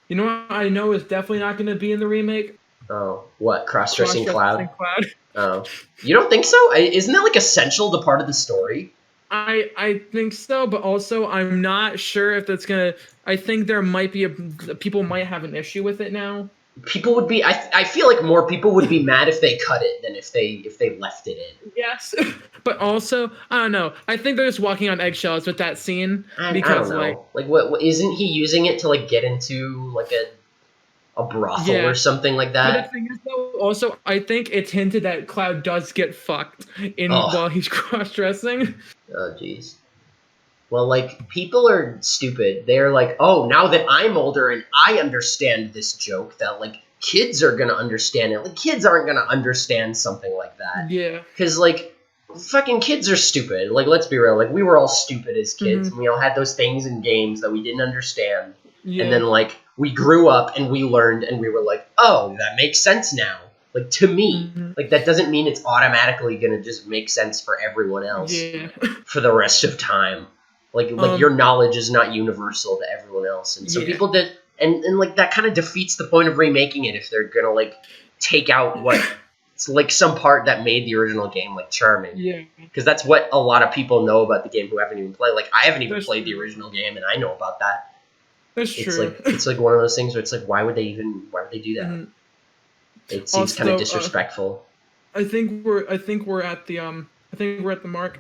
You know what I know is definitely not going to be in the remake? Oh, what? Cross-dressing Cloud? Cloud? Oh. You don't think so? Isn't that like essential to part of the story? I think so, but also I'm not sure if that's gonna. I think there might be people might have an issue with it now. People would be. I feel like more people would be mad if they cut it than if they left it in. Yes, but also I don't know. I think they're just walking on eggshells with that scene because I don't know. What isn't he using it to like get into like a brothel or something like that? But the thing is, though, also I think it's hinted that Cloud does get fucked while he's cross-dressing. Oh, jeez. Well, like, people are stupid. They're like, oh, now that I'm older and I understand this joke, that, like, kids are gonna understand it. Like, kids aren't gonna understand something like that. Yeah. Because, like, fucking kids are stupid. Like, let's be real. Like, we were all stupid as kids. And we all had those things in games that we didn't understand. Yeah. And then, like, we grew up and we learned and we were like, oh, that makes sense now. Like, to me, like, that doesn't mean it's automatically going to just make sense for everyone else for the rest of time. Like your knowledge is not universal to everyone else. And so people did, and like, that kind of defeats the point of remaking it if they're going to, like, take out what, it's like some part that made the original game, like, charming. Yeah. Because that's what a lot of people know about the game who haven't even played. Like, I haven't even played the original game, and I know about that. That's true. It's like one of those things where it's like, why would they do that? It seems kind of disrespectful. I think we're at the mark.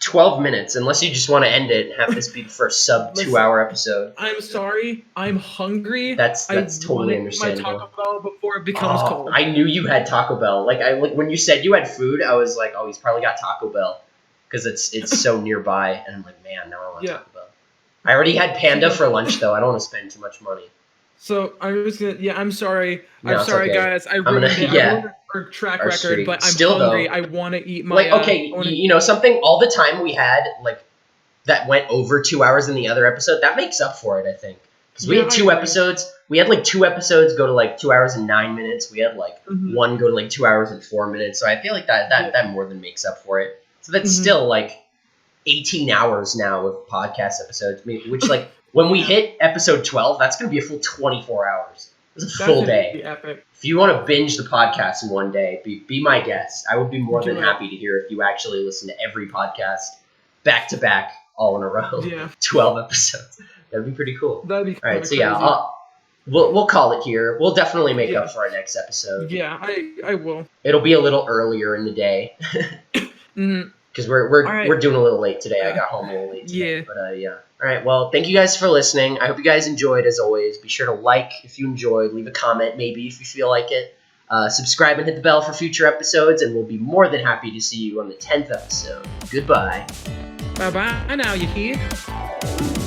12 minutes, unless you just want to end it and have this be the first sub 2-hour episode. I'm sorry. I'm hungry. That's totally understandable. My Taco Bell before it becomes cold. I knew you had Taco Bell. Like when you said you had food, I was like, oh, he's probably got Taco Bell because it's so nearby. And I'm like, man, now I want Taco Bell. I already had Panda for lunch though. I don't want to spend too much money. So I'm just gonna. Yeah, I'm sorry. No, I'm sorry, okay. guys. I ruined it. I ruined our track record, but I'm hungry. Though, I want to eat my. Like, okay, you know something. All the time we had, like, that went over 2 hours in the other episode. That makes up for it, I think. Because we had 2 episodes. We had like 2 episodes go to like 2 hours and 9 minutes. We had like one go to like 2 hours and 4 minutes. So I feel like that more than makes up for it. So that's still like 18 hours now of podcast episodes, which like. When we hit episode 12, that's going to be a full 24 hours. It's a full day. Epic. If you want to binge the podcast in one day, be my guest. I would be more than happy to hear if you actually listen to every podcast back to back, all in a row. Yeah. 12 episodes. That'd be pretty cool. That'd be all right. So yeah, we'll call it here. We'll definitely make up for our next episode. Yeah, I will. It'll be a little earlier in the day. Because we're doing a little late today. I got home a little late today. Yeah. But yeah. All right, well, thank you guys for listening. I hope you guys enjoyed, as always. Be sure to like if you enjoyed. Leave a comment, maybe, if you feel like it. Subscribe and hit the bell for future episodes, and we'll be more than happy to see you on the 10th episode. Goodbye. Bye-bye now, you hear? Bye.